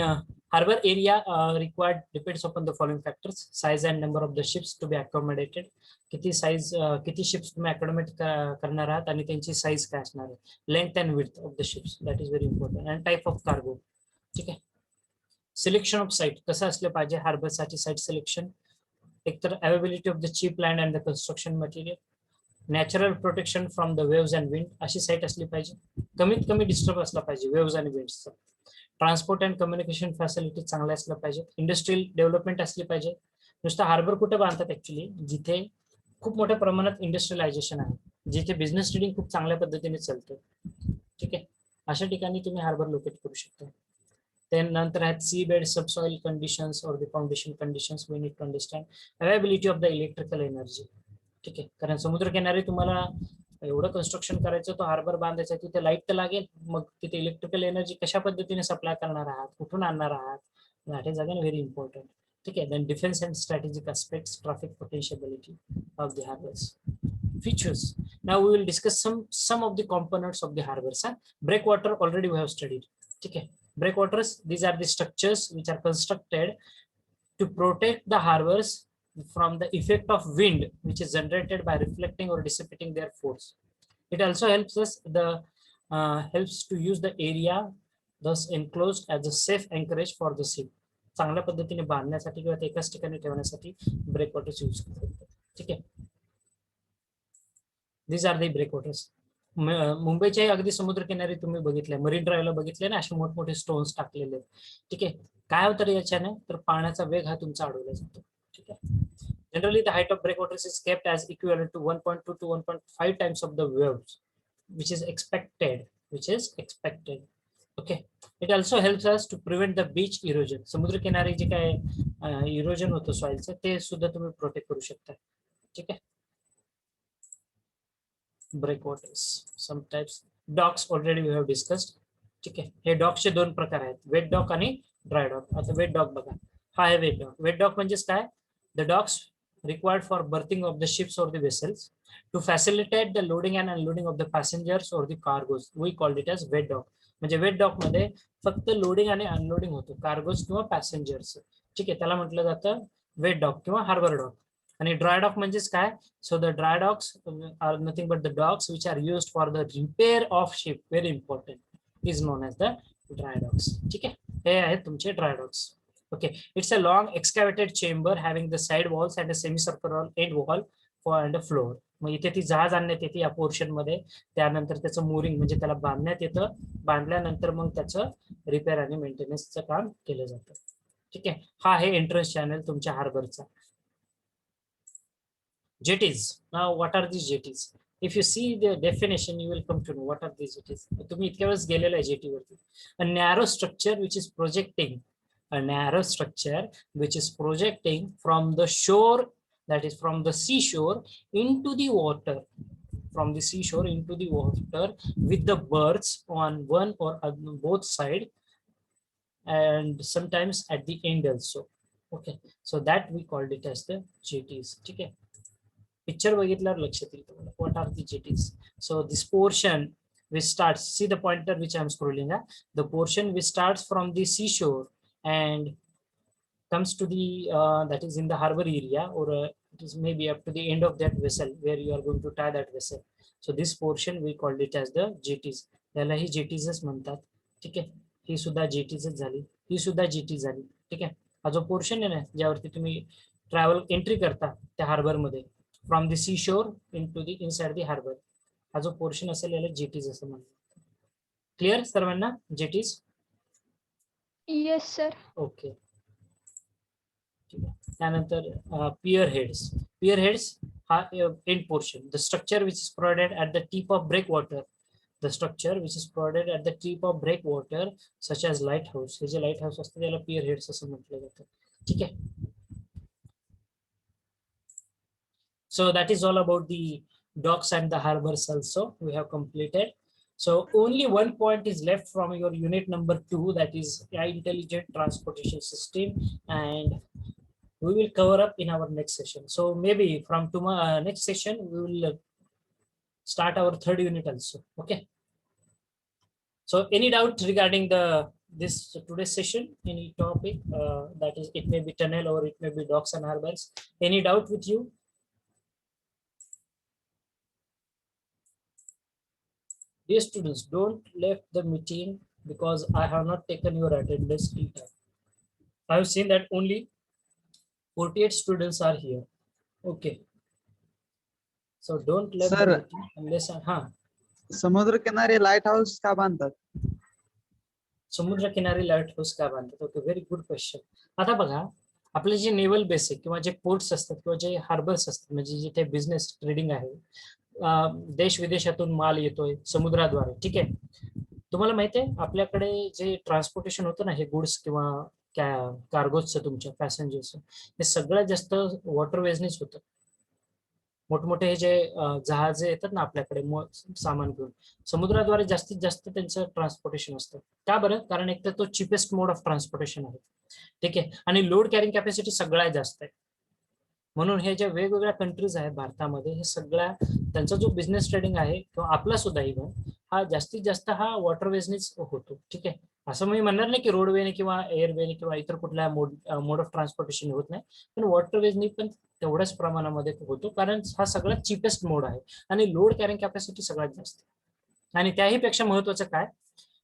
harbor area required depends upon the following factors: size and number of the ships to be accommodated. किती साइज, किती शिप्स तुम्ही अकोमोडेट करणार आहात आणि त्यांची साइज काय असणार आहे. Length and width of the ships, that is very important. And type of cargo. ठीक आहे. सिलेक्शन ऑफ साइट कसं असलं पाहिजे हार्बरसाठी. साइट सिलेक्शन एकतर availability of the cheap land and the construction material, natural protection from the waves and wind, अशी site असली पाहिजे. कमीत कमी डिस्टर्ब असला पाहिजे वेव्स आणि विंड्सचा. ट्रान्सपोर्ट अँड कम्युनिकेशन फॅसिलिटी चांगल्या असल्या पाहिजे. इंडस्ट्रियल डेव्हलपमेंट असली पाहिजे. नुसतं हार्बर कुठे बांधतात ऍक्च्युली, जिथे खूप मोठ्या प्रमाणात इंडस्ट्रियलायझेशन आहे, जिथे बिझनेस ट्रेडिंग खूप चांगल्या पद्धतीने चालतं. ठीक आहे. अशा ठिकाणी तुम्ही हार्बर लोकेट करू शकता. त्यानंतर आहेत सी बेड, सबसॉइल कंडिशन्स और the foundation conditions. We need to understand availability of the electrical energy. ठीक आहे. कारण समुद्रकिनारी तुम्हाला एवढं कन्स्ट्रक्शन करायचं, तो हार्बर बांधायचा, तिथे लाईट तर लागेल, मग तिथे इलेक्ट्रिकल एनर्जी कशा पद्धतीने सप्लाय करणार आहात, कुठून आणणार आहात, that is again very important. ठीक आहे. Then defence and strategic aspects, traffic potentiality of the harbors. Features. Now we will discuss some of the components of the harbors. Breakwater already we have studied. ठीक आहे. Breakwaters, these are the structures which are constructed to protect the harbors from the effect of wind which is generated by reflecting or dissipating their force. It also helps us helps to use the area thus enclosed as a safe anchorage for the ship. चांगल्या पद्धतीने बांधण्यासाठी किंवा एकाच ठिकाणी ठेवण्यासाठी ब्रेकवॉटर्स use करतात. ठीक आहे. These are the breakwaters. मुंबईच्या अगदी समुद्रकिनारी तुम्ही बघितलंय, मरीन ड्राईव्हला बघितले ना, असे मोठमोठे स्टोन्स टाकलेले. ठीक आहे. काय होतं याच्याने, तर पाण्याचा वेग हा तुमचा अडवला जातो. ठीक आहे. Generally the height of breakwaters is kept as equivalent to 1.2 to 1.5 times of the waves, which is expected. Okay. It also helps us to prevent the beach erosion. समुद्रकिनारी जे काय इरोजन होतं सॉइलचं, ते सुद्धा तुम्ही प्रोटेक्ट करू शकता. ठीक आहे. Breakwaters, some types. Docks already we have discussed. ठीक आहे. हे डॉकचे दोन प्रकार आहेत, वेट डॉक आणि ड्राय डॉक. आता वेट डॉक बघा, हा आहे वेट डॉक. वेट डॉक म्हणजेच काय, the docks required for berthing of the ships or the vessels to facilitate the loading and unloading of the passengers or the cargoes. We called it as wet dock. म्हणजे weight dock मध्ये फक्त loading आणि unloading होतं, cargoes किंवा passengers. ठीक आहे. त्याला म्हटलं जातं वेट डॉक किंवा हार्बर डॉक. आणि ड्राय डॉक म्हणजेच काय, so the dry docks are nothing but the docks which are used for the repair of ship. Very important, is known as the dry docks. ठीक आहे. हे आहेत तुमचे dry docks. Okay, it's a long excavated chamber having the side walls and a semicircular end wall and a floor. मग इथे ती जहाज आणण्यात येते या पोर्शन मध्ये, त्यानंतर त्याचं मोरिंग म्हणजे त्याला बांधण्यात येतं, बांधल्यानंतर मग त्याचं रिपेअर आणि मेंटेनन्सचं काम केलं जातं. ठीक आहे. हा आहे एंट्रन्स चॅनल तुमच्या हार्बरचा. Jetties. Now what are these jetties? If you see the definition, you will come to know what are these jetties. तुम्ही इतक्या वेळेस गेलेला आहे जेटीवरती. A narrow structure which is projecting from the shore, that is from the seashore into the water, with the berths on one or both side and sometimes at the end also. Okay, so that we called it as the jetties. ठीक आहे. Picture बघितल्यावर लक्षात येईल तुम्हाला what are the jetties. So this portion which starts, see the pointer which I am scrolling at, the portion which starts from the seashore and comes to the that is in the harbor area, or it is maybe up to the end of that vessel where you are going to tie that vessel. So this portion we called it as the jetties. त्याला ही जेटीजच म्हणतात. ठीक आहे. ही सुद्धा जेटीजच झाली, ही सुद्धा jetty झाली. ठीक आहे. हा जो पोर्शन आहे ना, ज्यावरती तुम्ही ट्रॅव्हल एंट्री करता त्या हार्बर मध्ये, from the sea shore in to the inside the harbour, हा जो पोर्शन असेल याला जेटीज असं म्हणतात. क्लिअर सर्वांना जेटीज? Yes sir. ओके. ठीक आहे. त्यानंतर pier heads. Pier heads end portion. The structure which is provided at the tip of breakwater, the structure which is provided at the tip of breakwater, such as lighthouse. हे जे lighthouse असते त्याला pier heads असं म्हटलं जातं. ठीक आहे. So that is all about the docks and the harbors also we have completed. So only one point is left from your unit number 2, that is intelligent transportation system, and we will cover up in our next session. So maybe from tomorrow next session we will start our third unit also. Okay. So any doubt regarding this today's session, any topic, that is, it may be tunnel or it may be docks and harbors. Any doubt with you? Dear students, don't left the meeting because I have not taken your attendance till time. I have seen that only 48 students are here. Okay. So don't left the Sir. meeting unless समुद्र किनारी light house का बांधतात? समुद्र किनारी light house का बांधतात? Okay, very good question. आता बघा, आपले जे नेव्हल बेस आहे किंवा जे पोर्ट्स असतात किंवा जे हार्बर्स असतात, म्हणजे जिथे बिझनेस ट्रेडिंग आहे, देश विदेशातून माल येतोय समुद्राद्वारे. ठीक आहे. तुम्हाला माहिती आहे आपल्याकडे जे ट्रान्सपोर्टेशन होतं ना, हे गुड्स किंवा कार्गोजचं, तुमच्या पॅसेंजर्सचं, हे सगळ्यात जास्त वॉटरवेजनीच होतं. मोठमोठे हे जे जहाज येतात ना आपल्याकडे सामान घेऊन, समुद्राद्वारे जास्तीत जास्त त्यांचं ट्रान्सपोर्टेशन असतं. का बरं? कारण एक तर तो चिपेस्ट मोड ऑफ ट्रान्सपोर्टेशन आहे. ठीक आहे. आणि लोड कॅरिंग कॅपॅसिटी सगळ्यात जास्त आहे. म्हणून हे जे वेगवेगळ्या कंट्रीज आहेत भारतामध्ये, हे सगळ्या त्यांचा जो बिझनेस ट्रेडिंग आहे किंवा आपला सुद्धा इव्हन, हा जास्तीत जास्त हा वॉटरवेजनीच होतो. ठीक आहे. असं मी म्हणणार नाही की रोडवेने किंवा एअरवेने किंवा इतर कुठल्या मोड ऑफ ट्रान्सपोर्टेशन होत नाही, पण वॉटरवेजनी पण तेवढ्याच प्रमाणामध्ये होतो, कारण हा सगळ्यात चिपेस्ट मोड आहे आणि लोड कॅरिंग कॅपॅसिटी सगळ्यात जास्त. आणि त्याही पेक्षा महत्वाचं काय,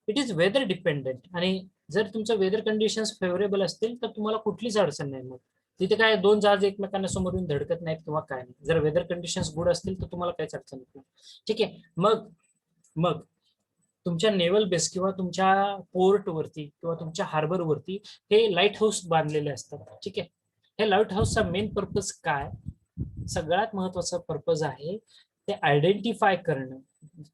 इट इज वेदर डिपेंडेंट. आणि जर तुमचं वेदर कंडिशन्स फेवरेबल असतील तर तुम्हाला कुठलीच अडचण नाही. मग तिथे काय दोन जहाज एकमेकांना समोरून धडकत नाहीत किंवा काय नाही. जर वेदर कंडिशन्स गुड असतील तर तुम्हाला काहीच अडचण येत नाही. ठीक आहे. मग तुमच्या नेव्हल बेस किंवा तुमच्या पोर्ट वरती किंवा तुमच्या हार्बर वरती हे लाईट हाऊस बांधलेले असतात. ठीक आहे. हे लाईट हाऊसचा मेन पर्पज काय, सगळ्यात महत्वाचा पर्पज आहे ते आयडेंटिफाय करणं.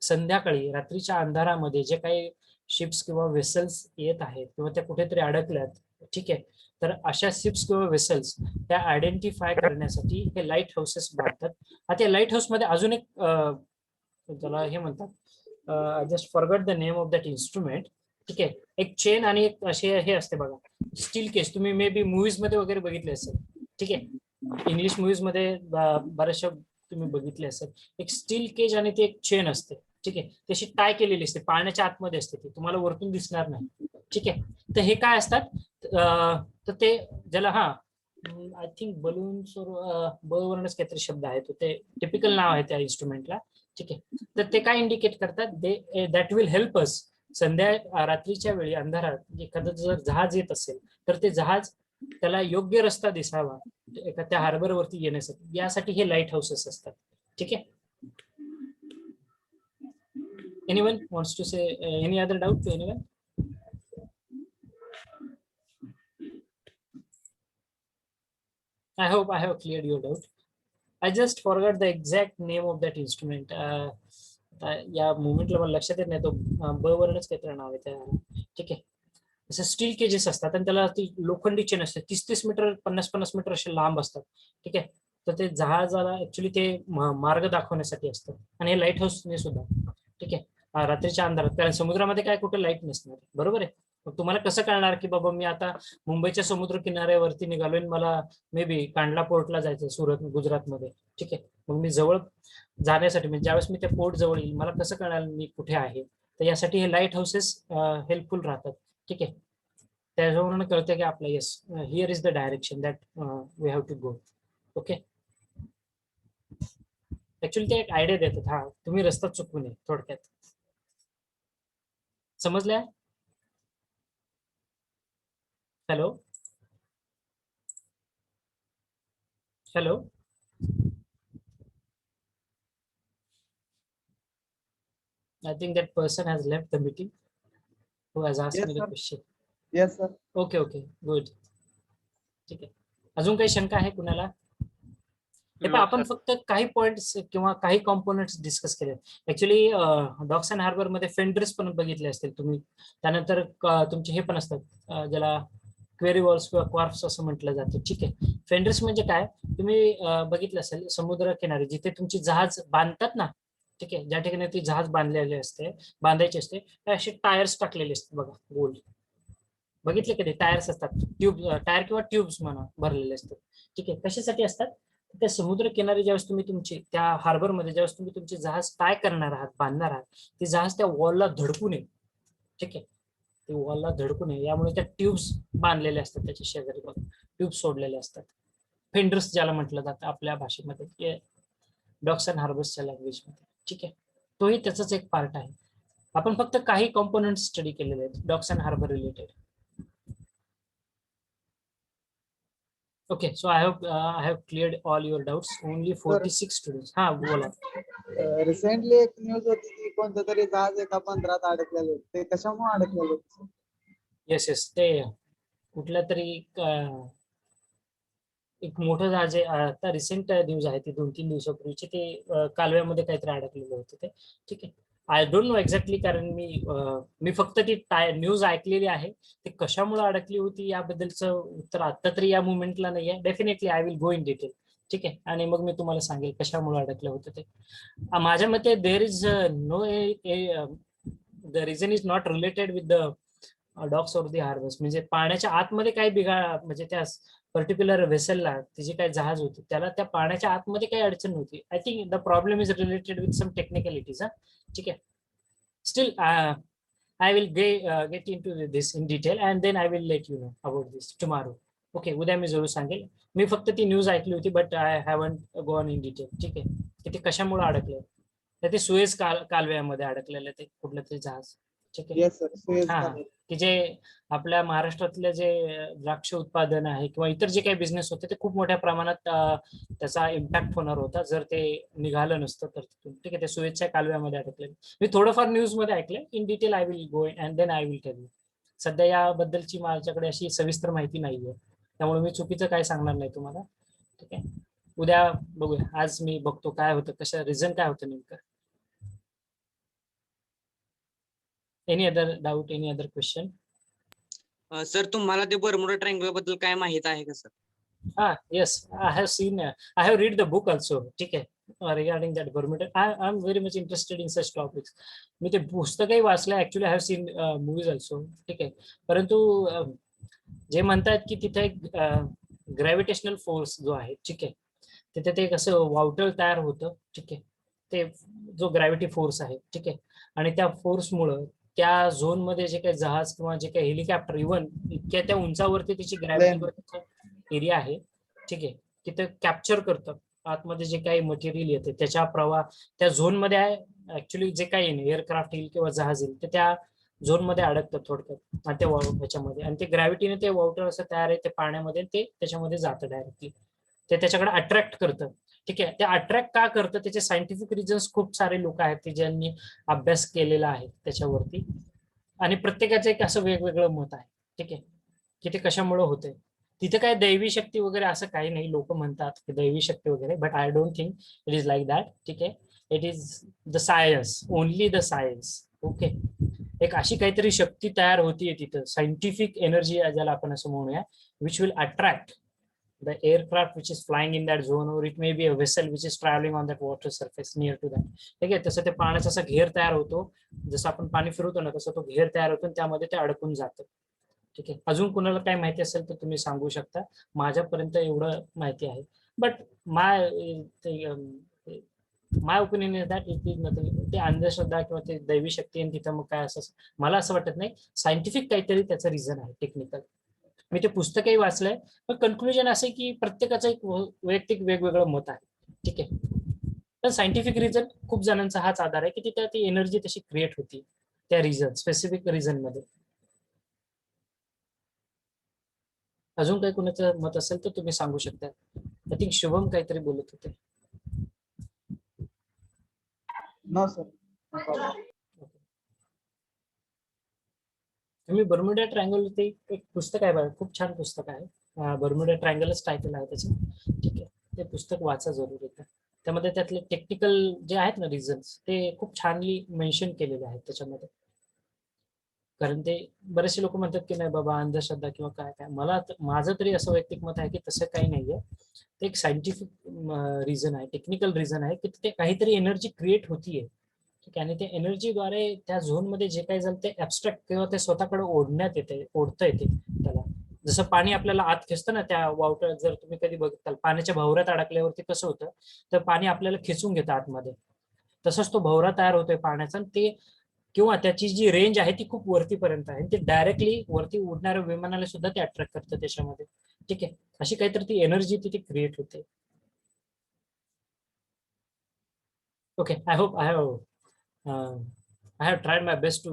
संध्याकाळी रात्रीच्या अंधारामध्ये जे काही शिप्स किंवा वेसल्स येत आहेत किंवा त्या कुठेतरी अडकल्यात, ठीक आहे, तर अशा शिप्स किंवा वेसल्स त्या आयडेंटिफाय करण्यासाठी हे लाईट हाऊसेस बांधतात. आता या लाईट हाऊस मध्ये अजून एक त्याला हे म्हणतात, I just forgot the name of that instrument. ठीक आहे. एक चेन आणि एक असे हे असते बघा, स्टील केज. तुम्ही मे बी मूवीज मध्ये वगैरे बघितले असेल. ठीक आहे. इंग्लिश मूवीज मध्ये बऱ्याचशा तुम्ही बघितले असेल. एक स्टील केज आणि ती एक चेन असते. ठीक आहे. तशी टाय केलेली असते, पाण्याच्या आतमध्ये असते, ती तुम्हाला वरतून दिसणार नाही. ठीक आहे. तर हे काय असतात, तर ते ज्याला आय थिंक बलून्स बवर्णच काहीतरी शब्द आहे, तो ते टिपिकल नाव आहे त्या इन्स्ट्रुमेंटला. ठीक आहे. तर ते काय इंडिकेट करतात, दॅट विल हेल्प अस रात्रीच्या वेळी अंधारात एखादं जर जहाज येत असेल तर ते जहाज त्याला योग्य रस्ता दिसावा त्या हार्बर वरती येण्यासाठी, यासाठी हे लाईट हाऊसेस असतात. ठीक आहे. Anyone wants to say any other doubt to anyone? I hope I have cleared your doubt. I just forgot the exact name of that instrument. या मोमेंटला मला लक्षात येत नाही, तो ब वरणच काहीतरी नाव आहे त्या. ठीक आहे. असं स्टील केजेस असतात आणि त्याला ती लोखंडी चेन असते, 30-30 मीटर 50-50 मीटर असे लांब असतात. ठीक आहे. तर ते जहाजाला ऍक्च्युली ते मार्ग दाखवण्यासाठी असतं. आणि हे लाईट हाऊसने सुद्धा. ठीक आहे. रात्रीच्या अंधारात, कारण समुद्रामध्ये काय कुठे लाईट नसणार, बरोबर आहे. मग तुम्हाला कसं कळणार की बाबा मी आता मुंबईच्या समुद्र किनाऱ्यावरती निघालोय, मला मे बी कांडला पोर्टला जायचं, सुरत गुजरातमध्ये. ठीक आहे. मग मी जवळ जाण्यासाठी, म्हणजे ज्यावेळेस मी त्या पोर्ट जवळ येईल, मला कसं कळणार मी कुठे आहे. तर यासाठी हे लाईट हाऊसेस हेल्पफुल राहतात. ठीक आहे. त्याच्यावरून कळतं की आपलं yes, here is the direction that we have to go. Okay. Actually ते एक आयडिया देतात, तुम्ही रस्ता चुकवू नये, थोडक्यात. समजल्या? Hello hello. I think that person has left the meeting who has asked Yes, me the sir. question. Yes, sir. Okay, good. ठीक आहे. अजून काही शंका आहे कुणाला? हे पण आपण फक्त काही पॉइंट्स किंवा काही कॉम्पोनंट्स डिस्कस केले. ऍक्च्युली डॉक्स अँड हार्बर मध्ये फेंडर्स पण बघितले असतील तुम्ही. त्यानंतर तुमचे हे पण असतात ज्याला क्वेरी वॉल्स किंवा क्वार्फ्स असं म्हटलं जातं. ठीक आहे. फेंडर्स म्हणजे काय, तुम्ही बघितलं असेल समुद्र किनारी जिथे तुमची जहाज बांधतात ना, ठीक आहे, ज्या ठिकाणी ती जहाज बांधलेली असते, बांधायची असते, असे टायर्स टाकलेले असतात बघा गोल. बघितले कधी टायर्स असतात, ट्यूब टायर किंवा ट्यूब्स म्हणा भरलेले असतात. ठीक आहे. कशासाठी असतात, त्या समुद्र किनारी ज्यावेळेस तुम्ही तुमची त्या हार्बर मध्ये ज्यावेळेस तुम्ही तुमची जहाज काय करणार आहात, बांधणार आहात, ती जहाज त्या वॉलला धडकू नये. ठीक आहे. ती वॉलला धडकू नये यामुळे त्या ट्यूब्स बांधलेले असतात त्याच्या शेजारी बघ, ट्यूब्स सोडलेले असतात. फेंडर्स ज्याला म्हटलं जातं आपल्या भाषेमध्ये, डॉक्स अँड हार्बर्सच्या लँग्वेज मध्ये. ठीक आहे. तोही त्याचाच एक पार्ट आहे. आपण फक्त काही कॉम्पोनंट स्टडी केलेले आहेत docks and harbour related. Okay, so I have cleared all your doubts. Only 46 students. हा बोला. रिसेंटली एक न्यूज होती की कोणतं तरी जहाज एका बंदरात अडकलेलं, ते कशामुळे अडकलेलं? येस येस, ते कुठल्या तरी एक मोठं जहाज आहे. आता रिसेंट न्यूज आहे ती 2-3 दिवसापूर्वीची. ते कालव्यामध्ये काहीतरी अडकलेलं होतं ते. ठीक आहे. आय डोंट नो एक्झॅक्टली, कारण मी फक्त ती न्यूज ऐकलेली आहे. ते कशामुळे अडकली होती याबद्दलचं उत्तर आता तरी या मुवमेंटला नाही आहे. Definitely I will go in detail. ठीक आहे. आणि मग मी तुम्हाला सांगेल कशामुळे अडकलं होतं ते. माझ्या मते there is no the reason is not related with the docks of the harbours. म्हणजे पाण्याच्या आतमध्ये काय बिघाड, म्हणजे त्या पर्टिक्युलर व्हेसलला ती जी काही जहाज होती त्याला त्या पाण्याच्या आतमध्ये काही अडचण नव्हती. I think the problem is related with some technicalities. ठीक आहे. Still I will get in to this in detail and then I will let you know about this tomorrow. Okay, उद्या मी जरूर सांगेल. मी फक्त ती न्यूज ऐकली होती, but I haven't gone in detail. ठीक आहे. की ते कशामुळे अडकले, तर ते सुएझ कालव्यामध्ये अडकलेलं ते कुठलं तरी जहाज. ठीक आहे. येस सर, सुएझ हा, कालवा. की जे आपल्या महाराष्ट्रातले जे द्राक्ष उत्पादन आहे किंवा इतर जे काही बिझनेस होते ते खूप मोठ्या प्रमाणात त्याचा इम्पॅक्ट होणार होता जर ते निघालं नसतं तर तिथून. ठीक आहे. ते सुएझच्या कालव्यामध्ये अडकले. मी थोडंफार न्यूज मध्ये ऐकलंय. In detail I will go and then I will tell you. सध्या याबद्दलची माझ्याकडे अशी सविस्तर माहिती नाहीये, त्यामुळे मी चुकीचं काय सांगणार नाही तुम्हाला. ठीक आहे. उद्या बघूया. आज मी बघतो काय होतं, कशा रिझन काय होतं नेमकं. Any other doubt, any other question? Sir तुम्हाला ते बर्मुडा ट्रायंगल बद्दल काय माहित आहे का sir? Yes, I have seen, I have read the book also. ठीक आहे. Regarding that Bermuda, I'm very much interested in such topics. मी ते पुस्तकही वाचलं. Actually I have seen movies also. ठीक आहे. परंतु जे म्हणतात की तिथे एक ग्रॅव्हिटेशनल फोर्स जो आहे, ठीक आहे, तिथे ते कसं वावटळ तयार होतं. ठीक आहे. ते जो ग्रॅव्हिटी फोर्स आहे, ठीक आहे, आणि त्या फोर्समुळं त्या झोन मध्ये जे काही जहाज किंवा जे काही हेलिकॉप्टर इव्हन इतक्या त्या उंचावरती त्याची ग्रॅव्हिटी एरिया आहे, ठीक आहे, तिथे कॅप्चर करतं आतमध्ये जे काही मटेरियल येते त्याच्या प्रवाह त्या झोन मध्ये आहे. ऍक्च्युली जे काही एअरक्राफ्ट येईल किंवा जहाज येईल ते त्या झोन मध्ये अडकतं थोडक्यात आणि त्या ह्याच्यामध्ये, आणि ते ग्रॅव्हिटीने ते वॉटर असं तयार आहे ते पाण्यामध्ये, ते त्याच्यामध्ये जातं डायरेक्टली. ते त्याच्याकडे अट्रॅक्ट करतं. ठीक आहे. ते अट्रॅक्ट का करतं त्याचे सायंटिफिक रिझन्स खूप सारे लोक आहेत की ज्यांनी अभ्यास केलेला आहे त्याच्यावरती, आणि प्रत्येकाचं एक असं वेगवेगळं मत आहे. ठीक आहे. की ते कशामुळे होते. तिथे काय दैवी शक्ती वगैरे असं काही नाही. लोक म्हणतात की दैवी शक्ती वगैरे, but I don't think it is like that. ठीक आहे. It is the science, only the science. Okay. एक अशी काहीतरी शक्ती तयार होतीये तिथं, सायंटिफिक एनर्जी ज्याला आपण असं म्हणूया, which will attract the aircraft which is flying in that zone, or it may be a vessel which is traveling on that water surface near to that. ठीक आहे. तसं ते पाण्याचा असा घेर तयार होतो, जसं आपण पाणी फिरवतो ना तसं तो घेर तयार होतो आणि त्यामध्ये ते अडकून जातं. ठीक आहे. अजून कुणाला काय माहिती असेल तर तुम्ही सांगू शकता. माझ्यापर्यंत एवढं माहिती आहे. But my opinion is that it is nothing. ते अंधश्रद्धा किंवा ते दैवी शक्ती आणि तिथं मग काय असं मला असं वाटत नाही. सायंटिफिक काहीतरी त्याचं रिझन आहे, टेक्निकल. मी ते पुस्तकही वाचलंय, पण कन्क्लुजन असं की प्रत्येकाचं एक वैयक्तिक वेगवेगळं मत आहे. ठीक आहे. पण सायंटिफिक रिझन खूप जणांचा हाच आधार आहे की तिथे ती एनर्जी तशी क्रिएट होती त्या रिझन, स्पेसिफिक रिझन मध्ये. अजून काही कुणाचं मत असेल तर तुम्ही सांगू शकता. आय थिंक शुभम काहीतरी बोलत होते. No sir. तुम्ही बर्म्युडा ट्रायंगल, ते एक पुस्तक आहे बघा, खूप छान पुस्तक आहे. बर्म्युडा ट्रायंगलच टायटल आहे त्याचं. ठीक आहे. ते पुस्तक वाचा जरूर एकदा. त्यामध्ये त्यातले टेक्निकल जे आहेत ना रिझन्स ते खूप छानली मेन्शन केलेले आहेत त्याच्यामध्ये. कारण ते बरेचसे लोक म्हणतात की नाही बाबा अंधश्रद्धा किंवा काय काय, माझं तरी असं वैयक्तिक मत आहे की तसं काही नाहीये. ते एक सायंटिफिक रिझन आहे, टेक्निकल रिझन आहे की ते काहीतरी एनर्जी क्रिएट होतीये. ठीक आहे, आणि त्या एनर्जीद्वारे त्या झोन मध्ये जे काही झालं ते ऍबस्ट्रॅक्ट किंवा ते स्वतःकडे ओढता येते त्याला. जसं पाणी आपल्याला आत खेचतं ना, त्या वावटळ जर तुम्ही कधी बघताल पाण्याच्या भवऱ्यात अडकल्यावरती कसं होतं, तर पाणी आपल्याला खेचून घेतं आतमध्ये. तसंच तो भवरा तयार होतोय पाण्याचा, आणि ते किंवा त्याची जी रेंज आहे ती खूप वरतीपर्यंत आहे. ते डायरेक्टली वरती उडणाऱ्या विमानाला सुद्धा ते अट्रॅक्ट करतं त्याच्यामध्ये. ठीक आहे, अशी काहीतरी ती एनर्जी तिथे क्रिएट होते. Okay, I hope I have tried my best to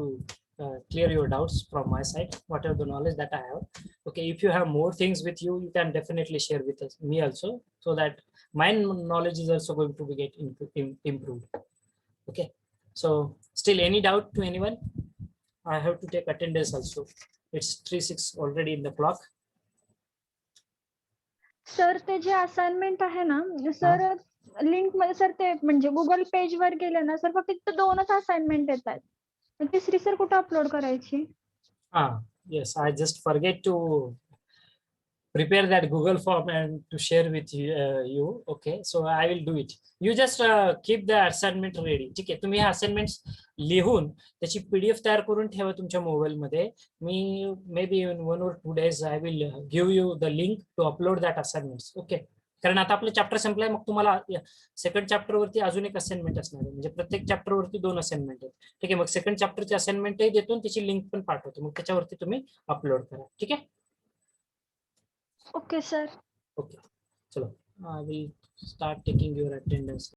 clear your doubts from my side, whatever the knowledge that I have. Okay, if you have more things with you, you can definitely share with me also, so that my knowledge is also going to be improved. Okay, so still any doubt to anyone? I have to take attendance also. It's 3:06 already in the clock. Sir ते जे assignment आहे ना sir, link मध्ये sir ते म्हणजे Google page वर गेले ना सर, फक्त तिथे 2च असाइनमेंट येत आहेत. तिसरी सर कुठे अपलोड करायची? Yes, I just forget to prepare that Google form and to share with you. Okay, so I will do it. You just keep the assignment ready. ठीक आहे, तुम्ही हे असाइनमेंट्स लिहून त्याची PDF तयार करून ठेवा तुमच्या मोबाईल मध्ये. मी मे be in 1 or 2 days I will give you the link to upload that assignments. Okay, कारण आता आपलं चॅप्टर संपलाय, मग तुम्हाला सेकंड चॅप्टर वरती अजून एक असाइनमेंट असणार आहे. म्हणजे प्रत्येक चॅप्टर वरती 2 असाइनमेंट आहेत. ठीक आहे, मग सेकंड चॅप्टरची असाइनमेंटही देतो आणि त्याची लिंक पण पाठवतो, मग त्याच्यावरती तुम्ही अपलोड करा. ठीक आहे. Okay sir. Okay, चलो, I will start taking your attendance.